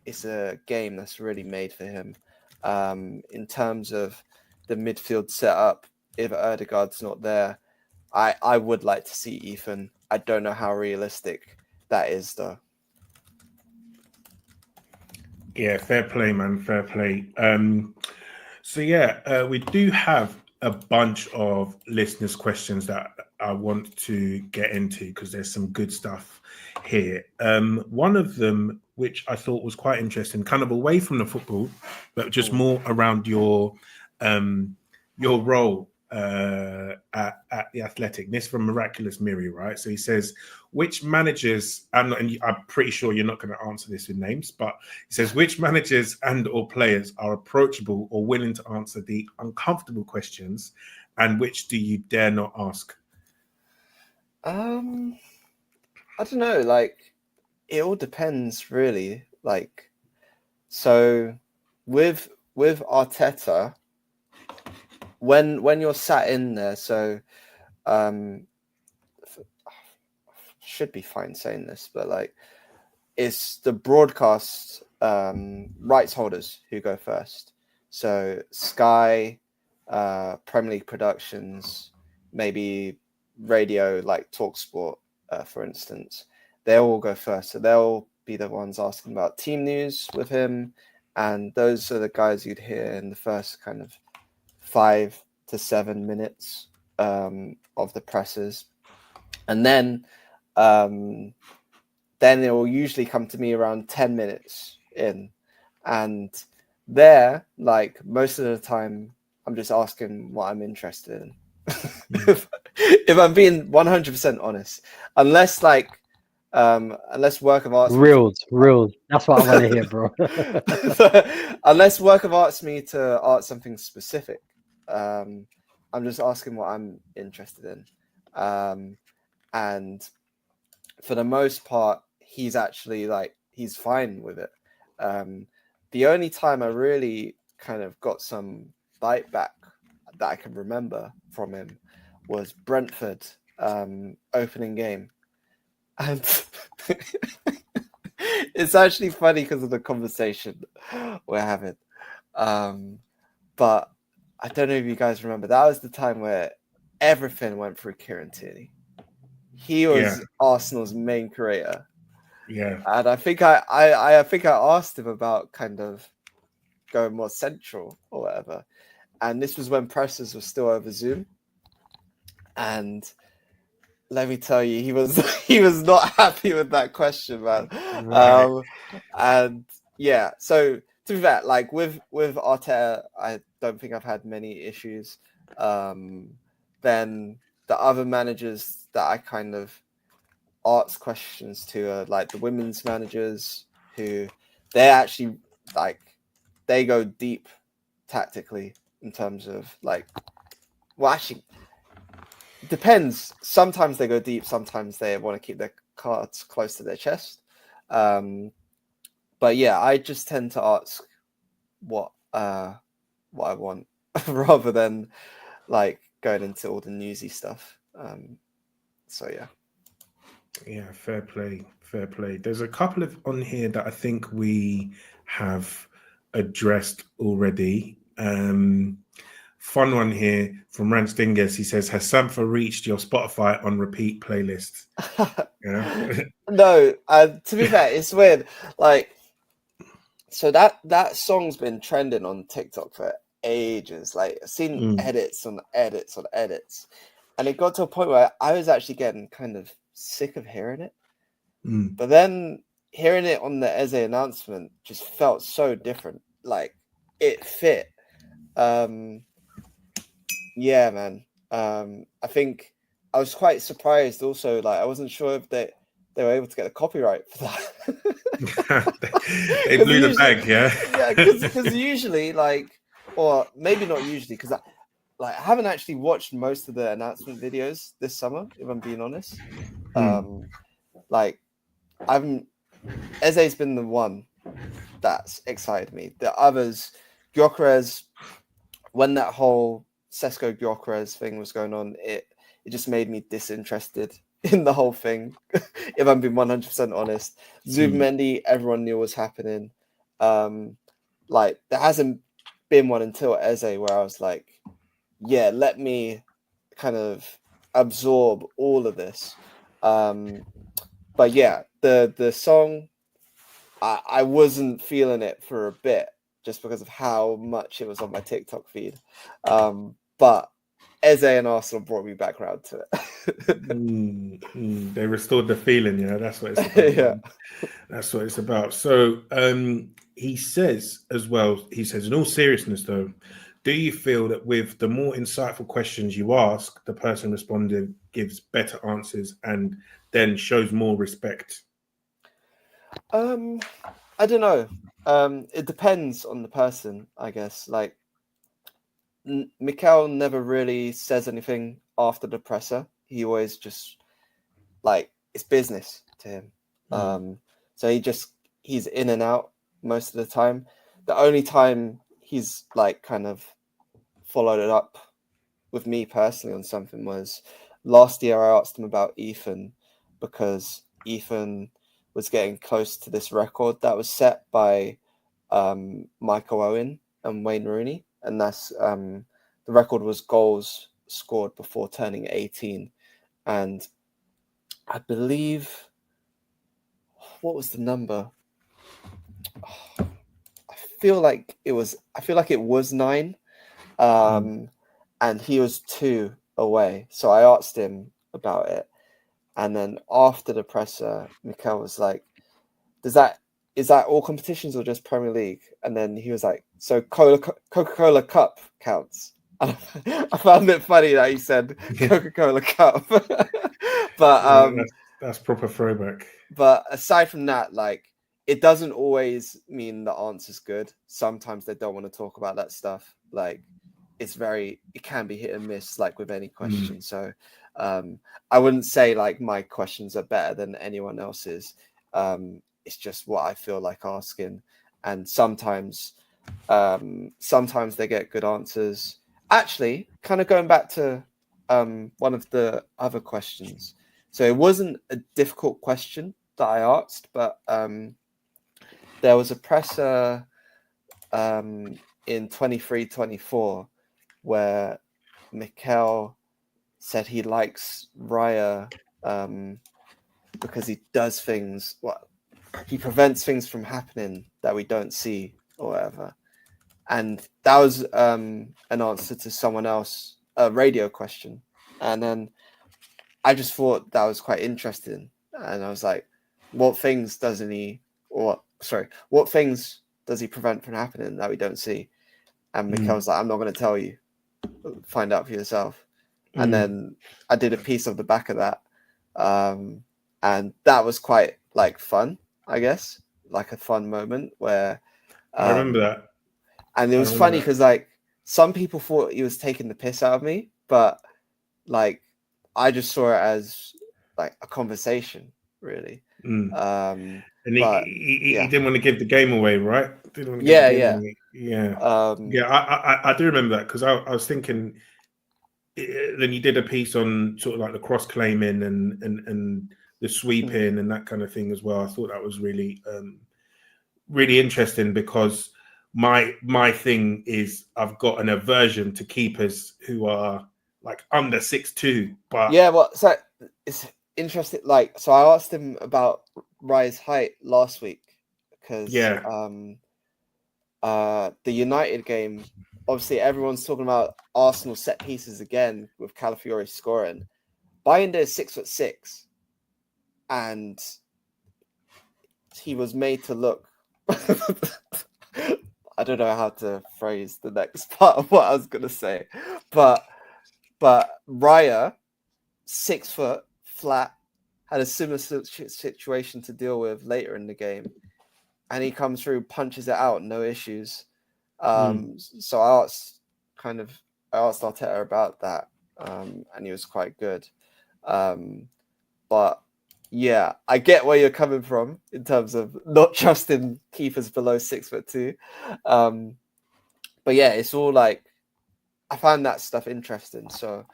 D: it's a game that's really made for him. In terms of the midfield setup, if Odegaard's not there, I would like to see Ethan. I don't know how realistic that is, though.
B: Yeah, fair play, man. Fair play. So yeah, we do have a bunch of listeners' questions that I want to get into, because there's some good stuff here. One of them, which I thought was quite interesting, kind of away from the football, but just more around your role at the Athletic. This from Miraculous Miri, right? So he says, which managers, and I'm pretty sure you're not going to answer this with names, but he says, which managers and or players are approachable or willing to answer the uncomfortable questions, and which do you dare not ask?
D: I don't know, like, it all depends really. Like, so with Arteta, when you're sat in there, so should be fine saying this, but like, it's the broadcast rights holders who go first. So Sky, Premier League Productions, maybe radio like TalkSport, for instance, they'll all go first. So they'll be the ones asking about team news with him, and those are the guys you'd hear in the first kind of 5 to 7 minutes of the presses, and then it will usually come to me around 10 minutes in, and there, like, most of the time, I'm just asking what I'm interested in. If I'm being 100% honest, unless work of arts,
C: real. That's what I want to hear, bro.
D: Unless work of arts me to art something specific, I'm just asking what I'm interested in, and for the most part, he's actually like, he's fine with it. The only time I really kind of got some bite back that I can remember from him was Brentford opening game. And it's actually funny because of the conversation we're having. But I don't know if you guys remember, that was the time where everything went through Kieran Tierney. He was Arsenal's main creator.
B: Yeah.
D: And I think I think I asked him about kind of going more central or whatever. And this was when presses were still over Zoom. And let me tell you, he was not happy with that question, man. Right. And yeah, so to be fair, like with Arteta, I don't think I've had many issues. Then the other managers that I kind of ask questions to are like the women's managers, who they're actually like, they go deep tactically in terms of like, well, actually, depends. Sometimes they go deep, sometimes they want to keep their cards close to their chest. But yeah, I just tend to ask what I want rather than like going into all the newsy stuff. So yeah.
B: Yeah, fair play. There's a couple of on here that I think we have addressed already. Fun one here from Rance Dingus. He says, has Sampha reached your Spotify on repeat playlist? Yeah.
D: No, to be fair, it's weird. Like, so that song's been trending on TikTok for ages. Like, I've seen edits on edits on edits. And it got to a point where I was actually getting kind of sick of hearing it. But then hearing it on the Eze announcement just felt so different. Like, it fit. Yeah, man. I think I was quite surprised also. Like, I wasn't sure if they were able to get the copyright for that.
B: They blew the bag, yeah?
D: Yeah, because usually, like, or maybe not usually, because I haven't actually watched most of the announcement videos this summer, if I'm being honest. Like, Eze's been the one that's excited me. The others, Gyökeres, when that whole Sesko Gyökeres thing was going on, it just made me disinterested in the whole thing, if I'm being 100% honest. Zubimendi, everyone knew was happening. Like, there hasn't been one until Eze where I was like, yeah, let me kind of absorb all of this. But yeah, the song, I wasn't feeling it for a bit just because of how much it was on my TikTok feed. But Eze and Arsenal brought me back around to it.
B: They restored the feeling, you know, that's what it's about.
D: Yeah.
B: That's what it's about. So he says as well, in all seriousness though, do you feel that with the more insightful questions you ask, the person responding gives better answers and then shows more respect?
D: I don't know. It depends on the person, I guess. Like, Mikel never really says anything after the presser. He always just, like, it's business to him. So he's in and out most of the time. The only time he's like kind of followed it up with me personally on something was last year. I asked him about Ethan because Ethan was getting close to this record that was set by Michael Owen and Wayne Rooney, and that's the record was goals scored before turning 18, and I believe, what was the number? I feel like it was 9, and he was 2 away. So I asked him about it, and then after the presser, Mikel was like, is that all competitions or just Premier League? And then he was like, so Coca-Cola Cup counts. And I found it funny that he said Coca-Cola Cup. But
B: that's proper throwback.
D: But aside from that, like, it doesn't always mean the answer's good. Sometimes they don't want to talk about that stuff. Like, it can be hit and miss, like with any question. So I wouldn't say like my questions are better than anyone else's. It's just what I feel like asking. And sometimes they get good answers. Actually, kind of going back to one of the other questions. So it wasn't a difficult question that I asked, but there was a presser in 23-24 where Mikel said he likes Raya because he does things, he prevents things from happening that we don't see or whatever. And that was an answer to someone else, a radio question. And then I just thought that was quite interesting. And I was like, what things does he prevent from happening that we don't see? And Mikel was like, I'm not going to tell you. Find out for yourself. And then I did a piece of the back of that. And that was quite like fun, I guess, like a fun moment where
B: I remember that.
D: And it was funny because like some people thought he was taking the piss out of me, but like I just saw it as like a conversation, really.
B: And he didn't want to give the game away, right?
D: Yeah.
B: I do remember that because I was thinking. Then you did a piece on sort of like the cross claiming and the sweeping and that kind of thing as well. I thought that was really really interesting because my thing is I've got an aversion to keepers who are like under 6'2". But
D: yeah, well, so it's interesting. Like, so I asked him about Raya's height last week because the United game, obviously everyone's talking about Arsenal set pieces again with Calafiori scoring. Bayern is 6'6", and he was made to look. I don't know how to phrase the next part of what I was going to say, but Raya, 6 foot flat, had a similar situation to deal with later in the game, and he comes through, punches it out, no issues. So I asked Arteta about that, and he was quite good. But yeah, I get where you're coming from in terms of not trusting keepers below 6'2". But yeah, it's all like I find that stuff interesting. So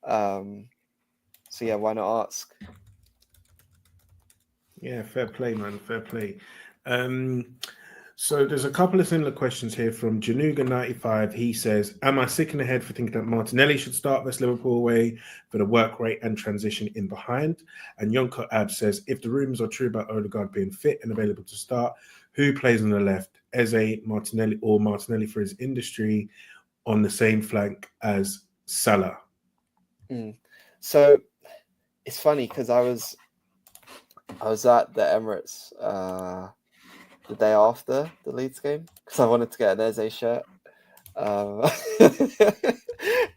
D: yeah, why not ask?
B: Yeah, fair play, man. Fair play. So there's a couple of similar questions here from Januga95. He says, am I sick in the head for thinking that Martinelli should start versus Liverpool away for the work rate and transition in behind? And Yonko Ab says, if the rumours are true about Odegaard being fit and available to start, who plays on the left? Eze, Martinelli, or Martinelli for his industry on the same flank as Salah?
D: So it's funny because I was at the Emirates the day after the Leeds game because I wanted to get an Eze shirt.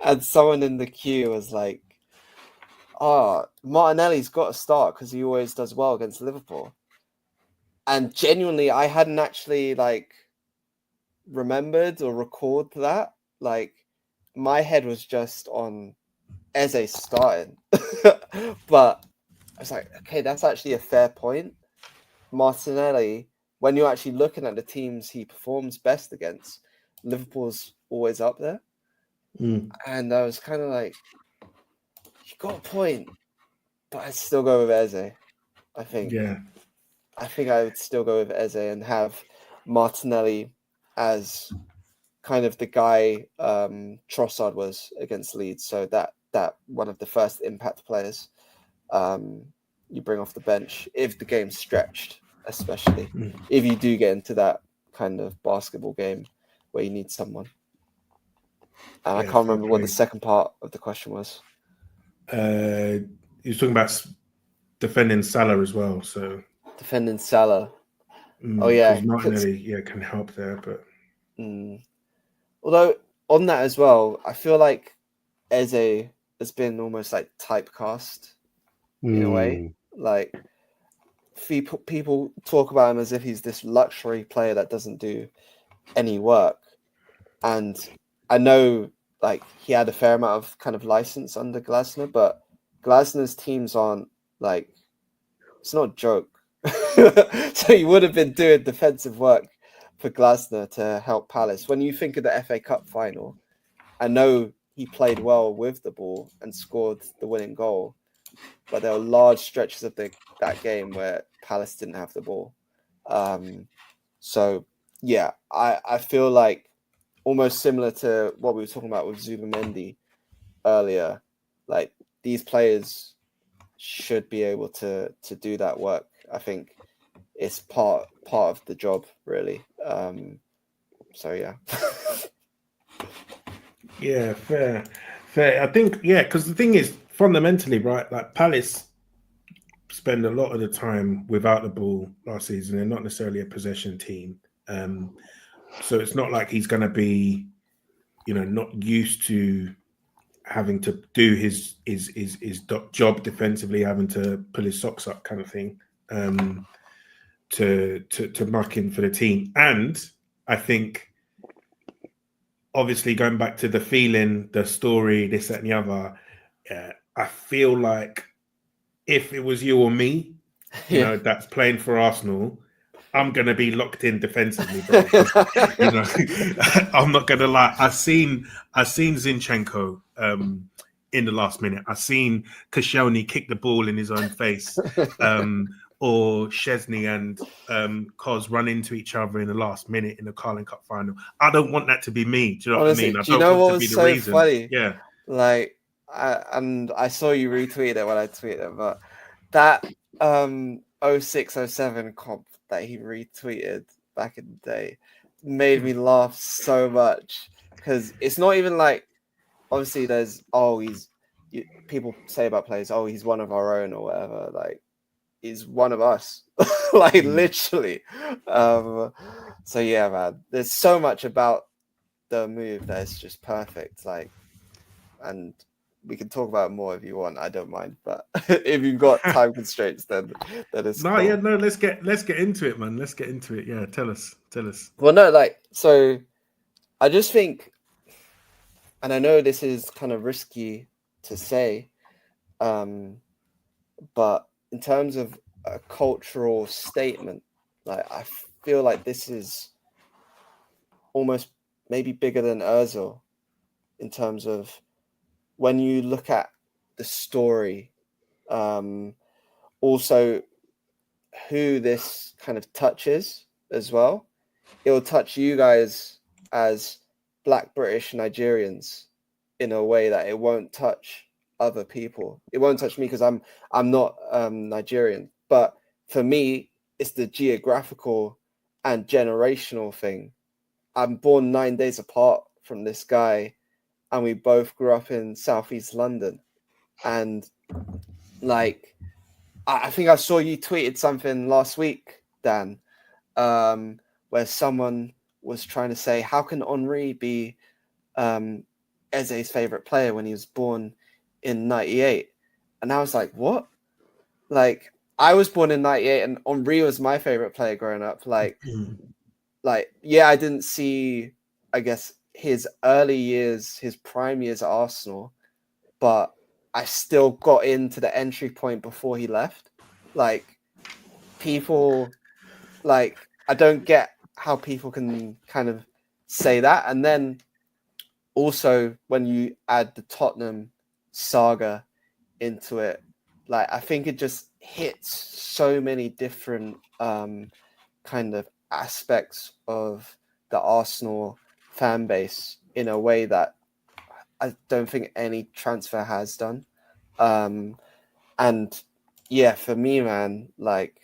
D: And someone in the queue was like, "Oh, Martinelli's got to start because he always does well against Liverpool." And genuinely, I hadn't actually like remembered or recalled that. Like, my head was just on Eze starting. But I was like, okay, that's actually a fair point. Martinelli, when you're actually looking at the teams he performs best against, Liverpool's always up there. And I was kind of like, you got a point, but I'd still go with Eze. I think I would still go with Eze and have Martinelli as kind of the guy Trossard was against Leeds. So that one of the first impact players you bring off the bench if the game's stretched, especially if you do get into that kind of basketball game where you need someone. And I can't remember what the second part of the question was.
B: You're talking about defending Salah as well. So
D: defending Salah. Oh yeah,
B: Martinelli can help there, but
D: although on that as well, I feel like Eze has been almost like typecast in a way. Like people talk about him as if he's this luxury player that doesn't do any work, and I know like he had a fair amount of kind of license under Glasner, but Glasner's teams aren't like, it's not a joke. So he would have been doing defensive work for Glasner to help Palace. When you think of the FA Cup final, I know he played well with the ball and scored the winning goal, but there were large stretches of that game where Palace didn't have the ball. So yeah, I feel like almost similar to what we were talking about with Zubimendi earlier, like these players should be able to do that work. I think it's part of the job, really. So yeah.
B: Yeah, fair. I think, because the thing is, fundamentally, right, like Palace spend a lot of the time without the ball last season. They're not necessarily a possession team. So it's not like he's going to be, not used to having to do his job defensively, having to pull his socks up kind of thing, to muck in for the team. And I think, obviously, going back to the feeling, the story, this, that, and the other, I feel like if it was you or me, that's playing for Arsenal, I'm going to be locked in defensively, bro. I'm not going to lie. I've seen Zinchenko in the last minute. I've seen Koscielny kick the ball in his own face, or Szczesny and Kos run into each other in the last minute in the Carling Cup final. I don't want that to be me. Do you know
D: Honestly,
B: what I mean?
D: Do you know what was so
B: reason.
D: funny?
B: Yeah.
D: Like, I saw you retweet it when I tweeted it, but that 06-07 comp that he retweeted back in the day made me laugh so much, because it's not even like, obviously there's people say about players, he's one of our own or whatever, like he's one of us. Like literally. So yeah, man, there's so much about the move that is just perfect, like, and we can talk about it more if you want. I don't mind, but if you've got time constraints, then it's
B: no,
D: cool.
B: yeah, no. Let's get into it, man. Let's get into it. Yeah, tell us.
D: Well, no, like, so I just think, and I know this is kind of risky to say, but in terms of a cultural statement, like I feel like this is almost maybe bigger than Özil in terms of when you look at the story, also who this kind of touches as well. It will touch you guys as Black British Nigerians in a way that it won't touch other people. It won't touch me because I'm not Nigerian, but for me, it's the geographical and generational thing. I'm born 9 days apart from this guy, and we both grew up in Southeast London. And like, I think I saw you tweeted something last week, Dan, where someone was trying to say, how can Henri be Eze's favorite player when he was born in '98, and I was like, what? Like, I was born in '98, and Henry was my favorite player growing up. Like, yeah, I didn't see, I guess, his early years, his prime years at Arsenal, but I still got into the entry point before he left. Like, people, like, I don't get how people can kind of say that. And then also when you add the Tottenham saga into it, like, I think it just hits so many different kind of aspects of the Arsenal fan base in a way that I don't think any transfer has done. And yeah, for me, man, like,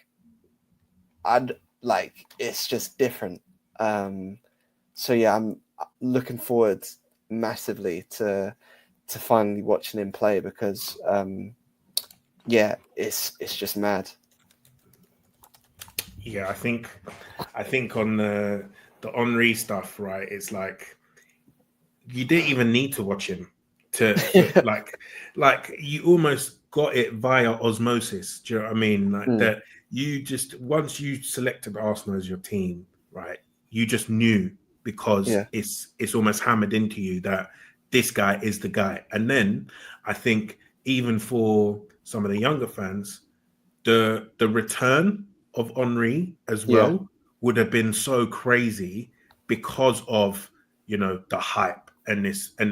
D: it's just different. So yeah, I'm looking forward massively to finally watching him play, because yeah, it's just mad.
B: Yeah, I think on the Henry stuff, right? It's like you didn't even need to watch him to like you almost got it via osmosis. Do you know what I mean? Like that you just, once you selected Arsenal as your team, right? You just knew, because it's almost hammered into you that this guy is the guy. And then I think even for some of the younger fans, the return of Henry as well would have been so crazy because of, you know, the hype and this and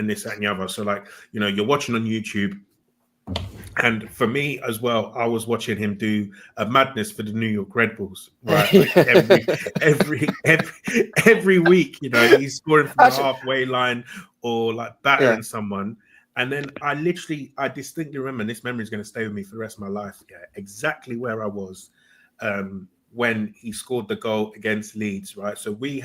B: this that, and the other. So, like, you know, you're watching on YouTube, and for me as well, I was watching him do a madness for the New York Red Bulls, right? Like every week, you know, he's scoring from the halfway line or like battering someone. And then I distinctly remember, and this memory is going to stay with me for the rest of my life, exactly where I was when he scored the goal against Leeds, right? So we'd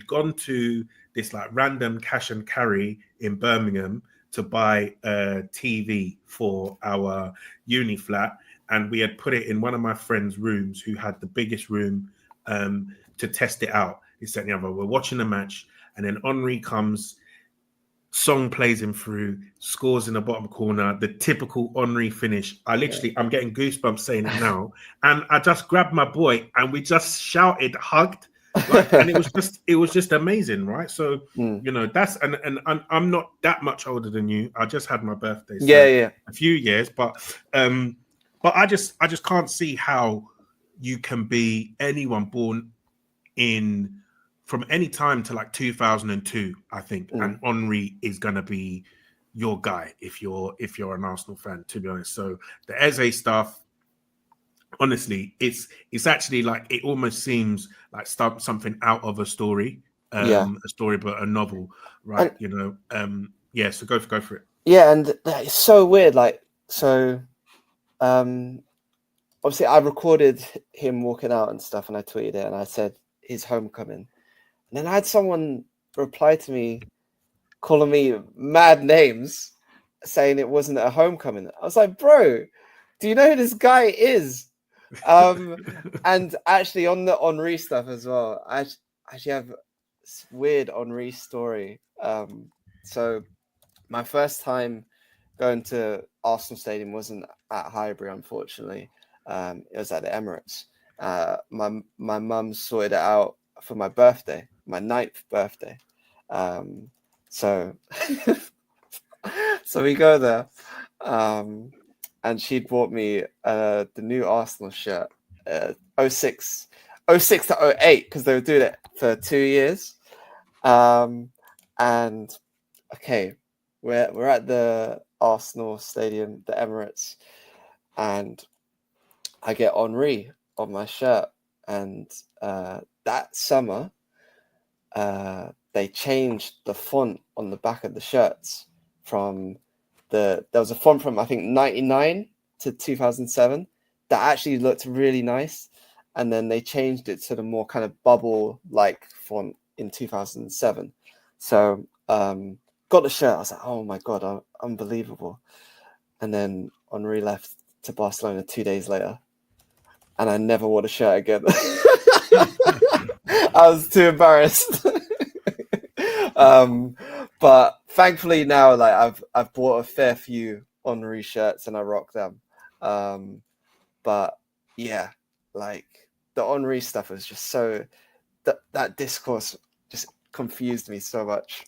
B: gone to this like random cash and carry in Birmingham to buy a TV for our uni flat. And we had put it in one of my friend's rooms, who had the biggest room, to test it out. This, and the other. We're watching the match, and then Henry comes, Song plays him through, scores in the bottom corner, the typical Henry finish. I'm getting goosebumps saying it now. And I just grabbed my boy and we just shouted, hugged, like, and it was just amazing, right? So, you know, that's, and I'm not that much older than you. I just had my birthday. So a few years, but I just can't see how you can be anyone born in from any time to like 2002, I think, and Henry is gonna be your guy if you're an Arsenal fan, to be honest. So the Eze stuff, honestly, it's actually like, it almost seems like something out of a story, a story, but a novel, right? And, you know, so go for it.
D: Yeah, and it's so weird. Like, so, obviously, I recorded him walking out and stuff, and I tweeted it, and I said his homecoming. And then I had someone reply to me, calling me mad names, saying it wasn't a homecoming. I was like, bro, do you know who this guy is? And actually on the Henry stuff as well, I actually have this weird Henry story. So my first time going to Arsenal Stadium wasn't at Highbury, unfortunately. It was at the Emirates. My mum sorted it out for my birthday, my 9th birthday. So we go there, and she bought me the new Arsenal shirt, 06 to 08, because they were doing it for 2 years. And okay, we're at the Arsenal Stadium, the Emirates, and I get Henry on my shirt, and that summer, they changed the font on the back of the shirts from there was a font from, I think, 99 to 2007 that actually looked really nice. And then they changed it to the more kind of bubble-like font in 2007. So got the shirt. I was like, oh my God, unbelievable. And then Henry left to Barcelona 2 days later. And I never wore the shirt again. I was too embarrassed. But thankfully now, like I've bought a fair few Henry shirts and I rock them. But yeah, like the Henry stuff was just so that discourse just confused me so much.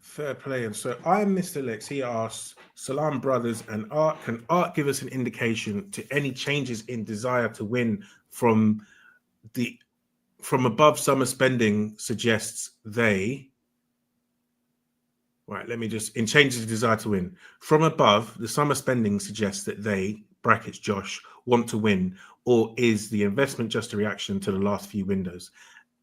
B: Fair play. And so I'm Mr. Lex. He asks, Salam brothers and Art, can Art give us an indication to any changes in desire to win from above summer spending suggests they. Right, let me just, in changes of desire to win. From above, the summer spending suggests that they, brackets Josh, want to win, or is the investment just a reaction to the last few windows?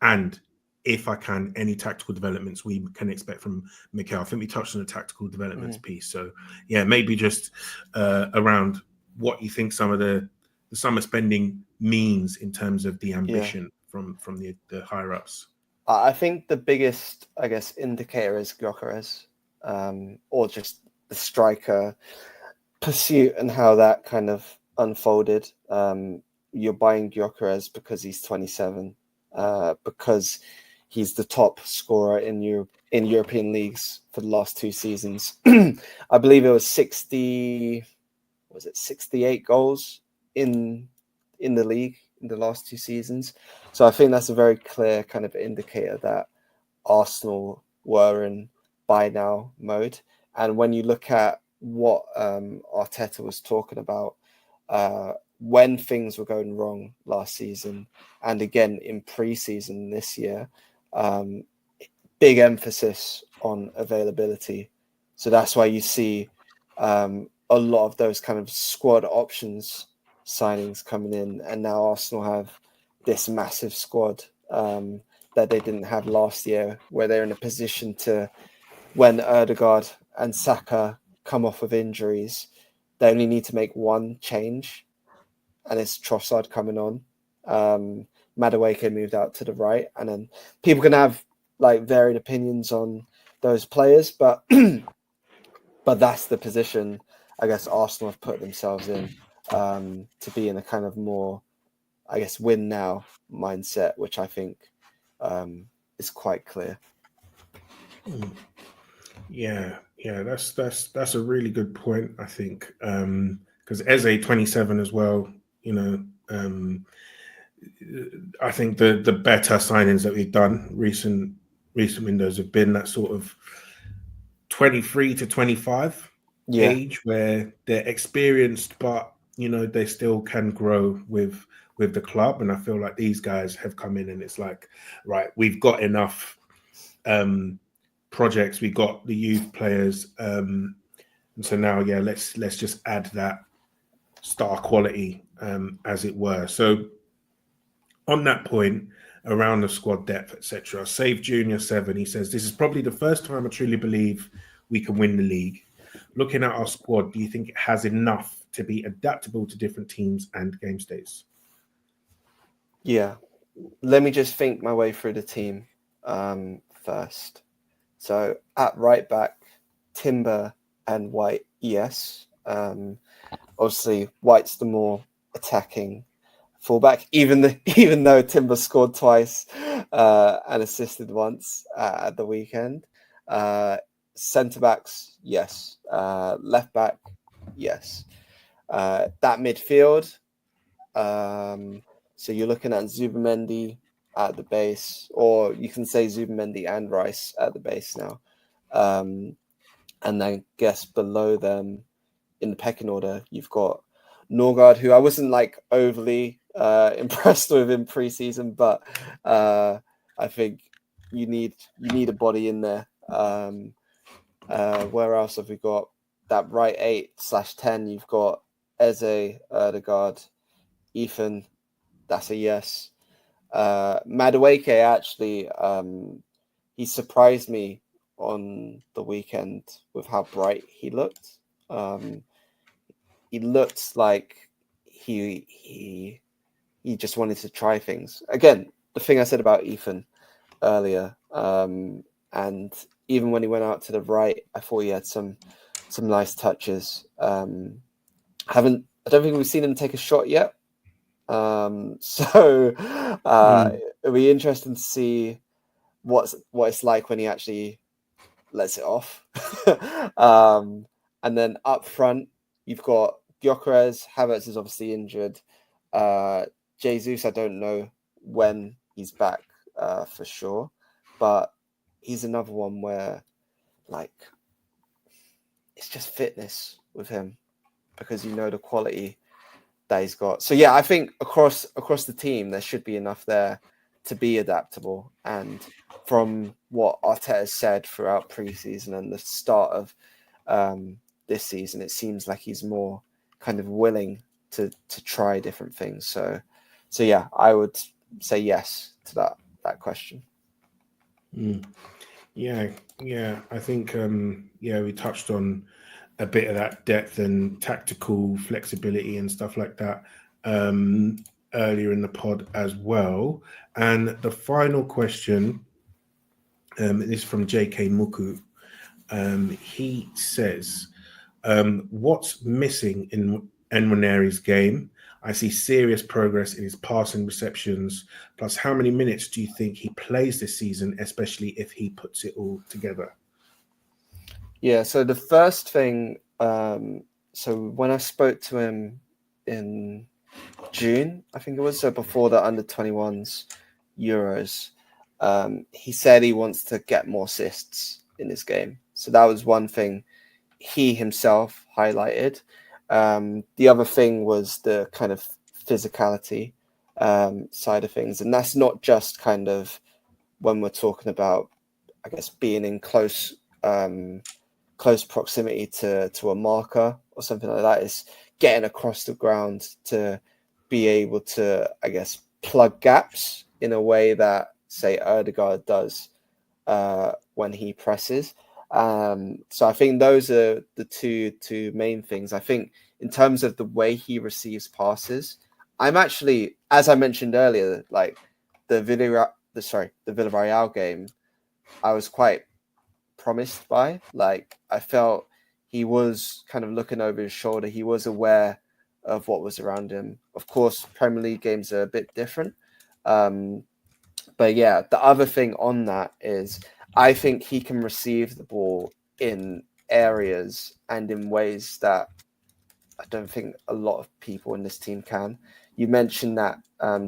B: And if I can, any tactical developments we can expect from Mikel. I think we touched on the tactical developments piece. So, yeah, maybe just around what you think some of the summer spending means in terms of the ambition from the higher-ups.
D: I think the biggest, I guess, indicator is Gyökeres, or just the striker pursuit and how that kind of unfolded. You're buying Gyökeres because he's 27, because he's the top scorer in European leagues for the last 2 seasons. I believe it was 68 goals in the league in the last 2 seasons. So I think that's a very clear kind of indicator that Arsenal were in buy now mode. And when you look at what Arteta was talking about when things were going wrong last season and again in pre-season this year, big emphasis on availability. So that's why you see a lot of those kind of squad options signings coming in, and now Arsenal have this massive squad that they didn't have last year, where they're in a position to, when Ødegaard and Saka come off of injuries, they only need to make one change, and it's Trossard coming on. Madueke moved out to the right, and then people can have like varied opinions on those players, but but that's the position I guess Arsenal have put themselves in, to be in a kind of more, I guess, win now mindset, which I think is quite clear.
B: Yeah, that's a really good point, I think, because Eze 27 as well. I think the better signings that we've done recent windows have been that sort of 23 to 25 age where they're experienced, but they still can grow with the club. And I feel like these guys have come in and it's like, right, we've got enough projects, we got the youth players, and so now let's just add that star quality, as it were. So on that point around the squad depth, etc., Save Junior 7, he says, this is probably the first time I truly believe we can win the league. Looking at our squad, do you think it has enough to be adaptable to different teams and game states? Yeah,
D: let me just think my way through the team first. So at right back, Timber and White, yes. Obviously, White's the more attacking fullback, even though Timber scored twice and assisted once at the weekend. Centre backs, yes. Left back, yes. That midfield, so you're looking at Zubimendi at the base, or you can say Zubimendi and Rice at the base now. And then guess below them in the pecking order, you've got Norgard, who I wasn't like overly impressed with in pre-season, but I think you need a body in there. Where else have we got? That right 8/10, you've got Eze, Ødegaard, Ethan. That's a yes. Madueke, actually, he surprised me on the weekend with how bright he looked. He looked like he just wanted to try things. Again, the thing I said about Ethan earlier, and even when he went out to the right, I thought he had some nice touches. I don't think we've seen him take a shot yet. So it'll be interesting to see what it's like when he actually lets it off. And then up front, you've got Gyökeres. Havertz is obviously injured. Jesus, I don't know when he's back for sure, but he's another one where, like, it's just fitness with him because you know the quality that he's got. So yeah, I think across the team there should be enough there to be adaptable. And from what Arteta said throughout preseason and the start of this season, it seems like he's more kind of willing to try different things. So yeah, I would say yes to that question.
B: Yeah. I think we touched on a bit of that depth and tactical flexibility and stuff like that earlier in the pod as well. And the final question is from JK Muku. He says, what's missing in Nwaneri's game? I see serious progress in his passing receptions. Plus, how many minutes do you think he plays this season, especially if he puts it all together?
D: Yeah, so the first thing, so when I spoke to him in June, I think it was, so before the under-21s Euros, he said he wants to get more assists in his game. So that was one thing he himself highlighted. The other thing was the kind of physicality side of things. And that's not just kind of when we're talking about, I guess, being in close proximity to a marker or something like that. Is getting across the ground to be able to, I guess, plug gaps in a way that, say, Ødegaard does when he presses. So I think those are the two main things. I think in terms of the way he receives passes, I'm actually, as I mentioned earlier, like the Villarreal game, I was quite promised by. Like, I felt he was kind of looking over his shoulder. He was aware of what was around him. Of course, Premier League games are a bit different. But yeah, the other thing on that is I think he can receive the ball in areas and in ways that I don't think a lot of people in this team can. You mentioned that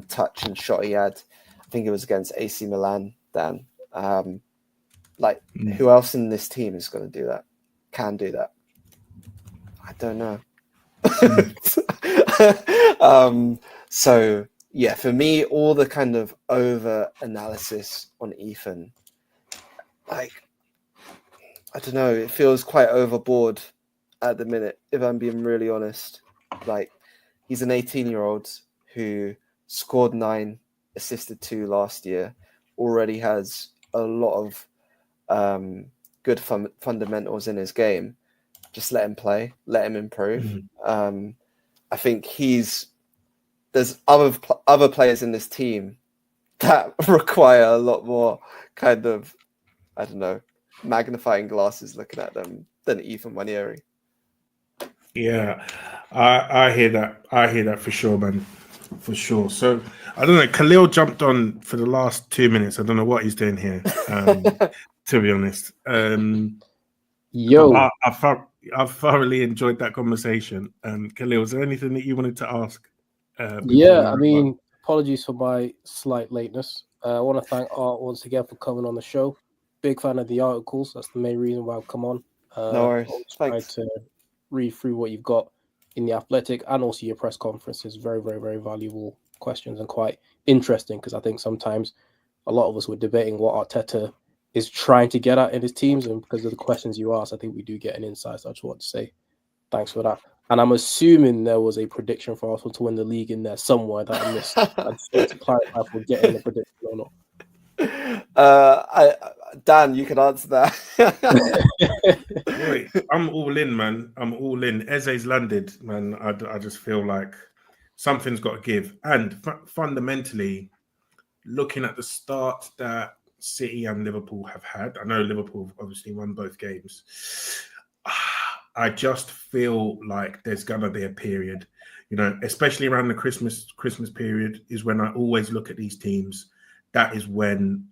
D: touch and shot he had. I think it was against AC Milan, Dan. Who else in this team is going to do that? Can do that? I don't know. So yeah, for me, all the kind of over analysis on Ethan, like, I don't know, it feels quite overboard at the minute, if I'm being really honest. Like, he's an 18-year-old who scored 9, assisted 2 last year, already has a lot of good fundamentals in his game. Just let him play, let him improve. I think there's other players in this team that require a lot more kind of, I don't know, magnifying glasses looking at them than Ethan Nwaneri.
B: Yeah, I hear that. I hear that for sure, man. For sure. So I don't know. Khalil jumped on for the last 2 minutes. I don't know what he's doing here. To be honest,
E: Yo,
B: I've thoroughly enjoyed that conversation. Khalil, is there anything that you wanted to ask?
E: Yeah, I mean, apologies for my slight lateness. I want to thank Art once again for coming on the show. Big fan of the articles. That's the main reason why I've come on.
D: No worries. Thanks.
E: Try to read through what you've got in the Athletic and also your press conferences. Very, very, very valuable questions and quite interesting, because I think sometimes a lot of us were debating what Arteta is trying to get at in his teams, and because of the questions you asked, I think we do get an insight. So I just want to say thanks for that. And I'm assuming there was a prediction for Arsenal to win the league in there somewhere that I missed. I just want to clarify if we're getting a prediction or not.
D: Dan, you can answer that.
B: Wait, I'm all in, man. I'm all in. Eze's landed, man. I just feel like something's got to give. And fundamentally, looking at the start that City and Liverpool have had, I know Liverpool have obviously won both games. I just feel like there's gonna be a period, especially around the Christmas period is when I always look at these teams. That is when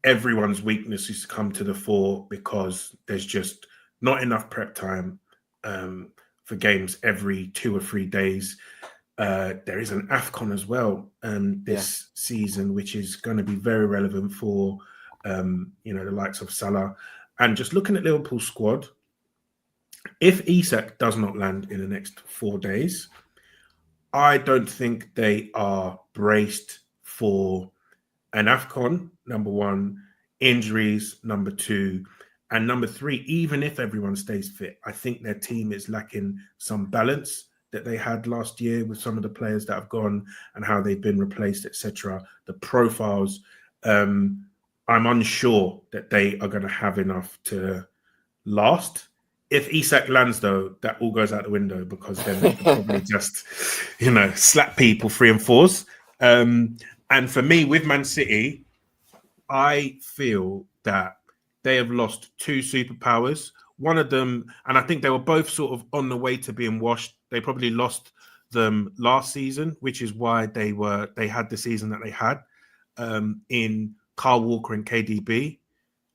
B: everyone's weaknesses come to the fore because there's just not enough prep time for games every 2 or 3 days. There is an AFCON as well this season, which is going to be very relevant for the likes of Salah. And just looking at Liverpool's squad, if Isak does not land in the next 4 days, I don't think they are braced for an AFCON, number one, injuries, number two, and number three, even if everyone stays fit, I think their team is lacking some balance that they had last year with some of the players that have gone and how they've been replaced, etc. The profiles, I'm unsure that they are going to have enough to last. If Isak lands, though, that all goes out the window because then they can probably just, slap people 3 and 4s. And for me, with Man City, I feel that they have lost 2 superpowers. One of them, and I think they were both sort of on the way to being washed. They probably lost them last season, which is why they had the season that they had in Kyle Walker and KDB.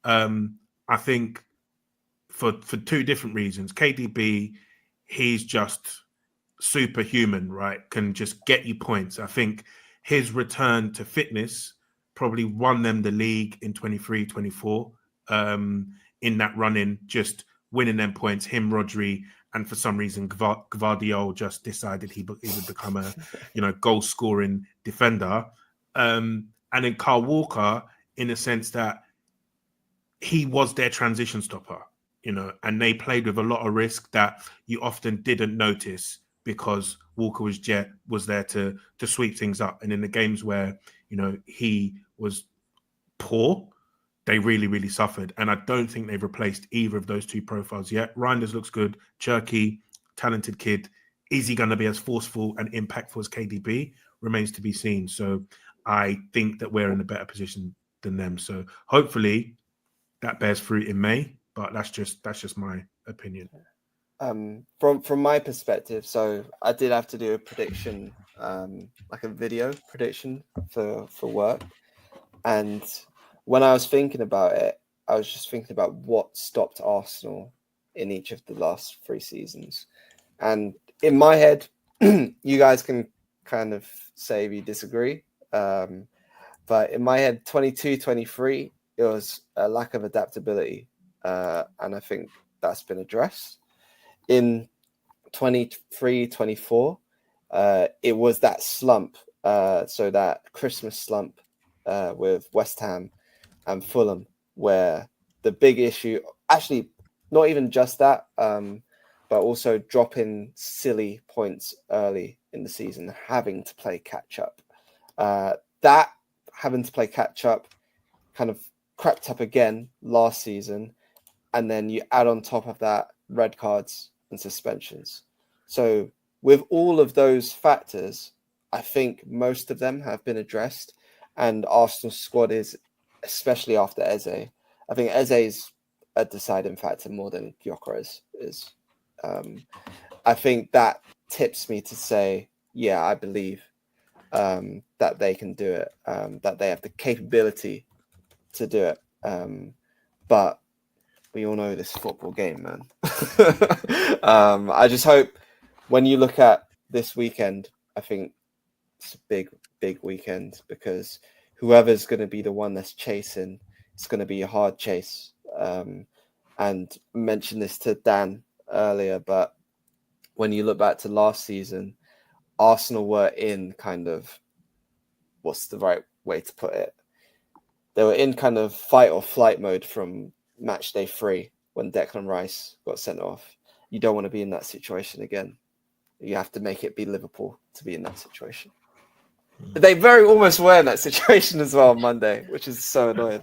B: I think for 2 different reasons. KDB, he's just superhuman, right? Can just get you points. I think his return to fitness probably won them the league in 23-24 in that run-in, just winning them points, him, Rodri, and for some reason Gvardiol just decided he would become a goal-scoring defender. And then Kyle Walker, in a sense that he was their transition stopper, and they played with a lot of risk that you often didn't notice because Walker was there to sweep things up. And in the games where, he was poor, they really, really suffered. And I don't think they've replaced either of those 2 profiles yet. Reinders looks good. Cherky, talented kid. Is he going to be as forceful and impactful as KDB? Remains to be seen. So I think that we're in a better position than them. So hopefully that bears fruit in May. But that's just my opinion.
D: From my perspective, so I did have to do a prediction, like a video prediction for work. And when I was thinking about it, I was just thinking about what stopped Arsenal in each of the last 3 seasons. And in my head, you guys can kind of say if you disagree. But in my head, 22-23, it was a lack of adaptability. And I think that's been addressed. In 23-24, it was that slump, so that Christmas slump with West Ham and Fulham, where the big issue, actually not even just that, but also dropping silly points early in the season, having to play catch up. That having to play catch up kind of crept up again last season. And then you add on top of that red cards and suspensions. So with all of those factors, I think most of them have been addressed. And Arsenal's squad is, especially after Eze, I think Eze is a deciding factor more than Gyökeres is. I think that tips me to say, yeah, I believe that they can do it, that they have the capability to do it. But we all know this football game, man. I just hope when you look at this weekend, I think it's a big weekend because whoever's going to be the one that's chasing, it's going to be a hard chase. And I mentioned this to Dan earlier, but when you look back to last season, Arsenal were in kind of, what's the right way to put it? They were in kind of fight or flight mode from match day 3 when Declan Rice got sent off. You don't want to be in that situation again. You have to make it be Liverpool to be in that situation. They very almost were in that situation as well on Monday, which is so annoying.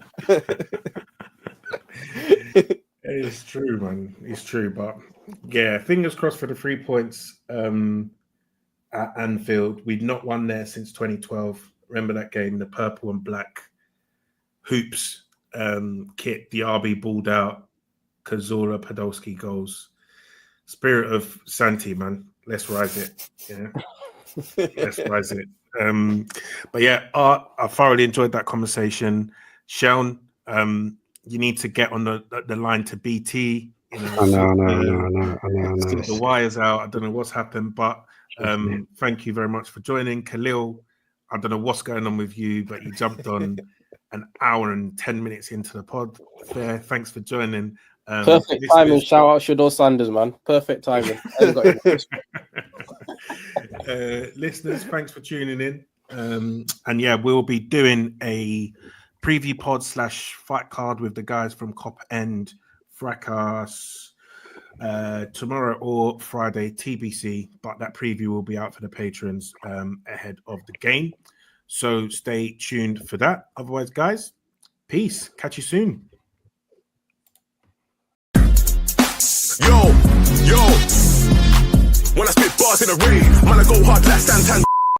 B: It's true, man. It's true. But yeah, fingers crossed for the 3 points at Anfield. We'd not won there since 2012. Remember that game, the purple and black hoops kit, the RB balled out, Kazura Podolski goals. Spirit of Santi, man. Let's rise it. Yeah. Let's rise it. But yeah, Art, I thoroughly enjoyed that conversation. Seun, You need to get on the line to BT. You know,
C: I know.
B: sort the wires out. I don't know what's happened, but thank you very much for joining. Khalil, I don't know what's going on with you, but you jumped on an hour and 10 minutes into the pod. Fair, thanks for joining.
E: Perfect timing. Shout out Shador Sanders, man. Perfect timing.
B: Listeners, thanks for tuning in. And yeah, we'll be doing a preview pod / fight card with the guys from Cop End Fracas tomorrow or Friday, TBC, but that preview will be out for the patrons ahead of the game. So stay tuned for that. Otherwise, guys, peace. Catch you soon.
A: Yo, when I spit bars in a rave, man, I go hard like Santan.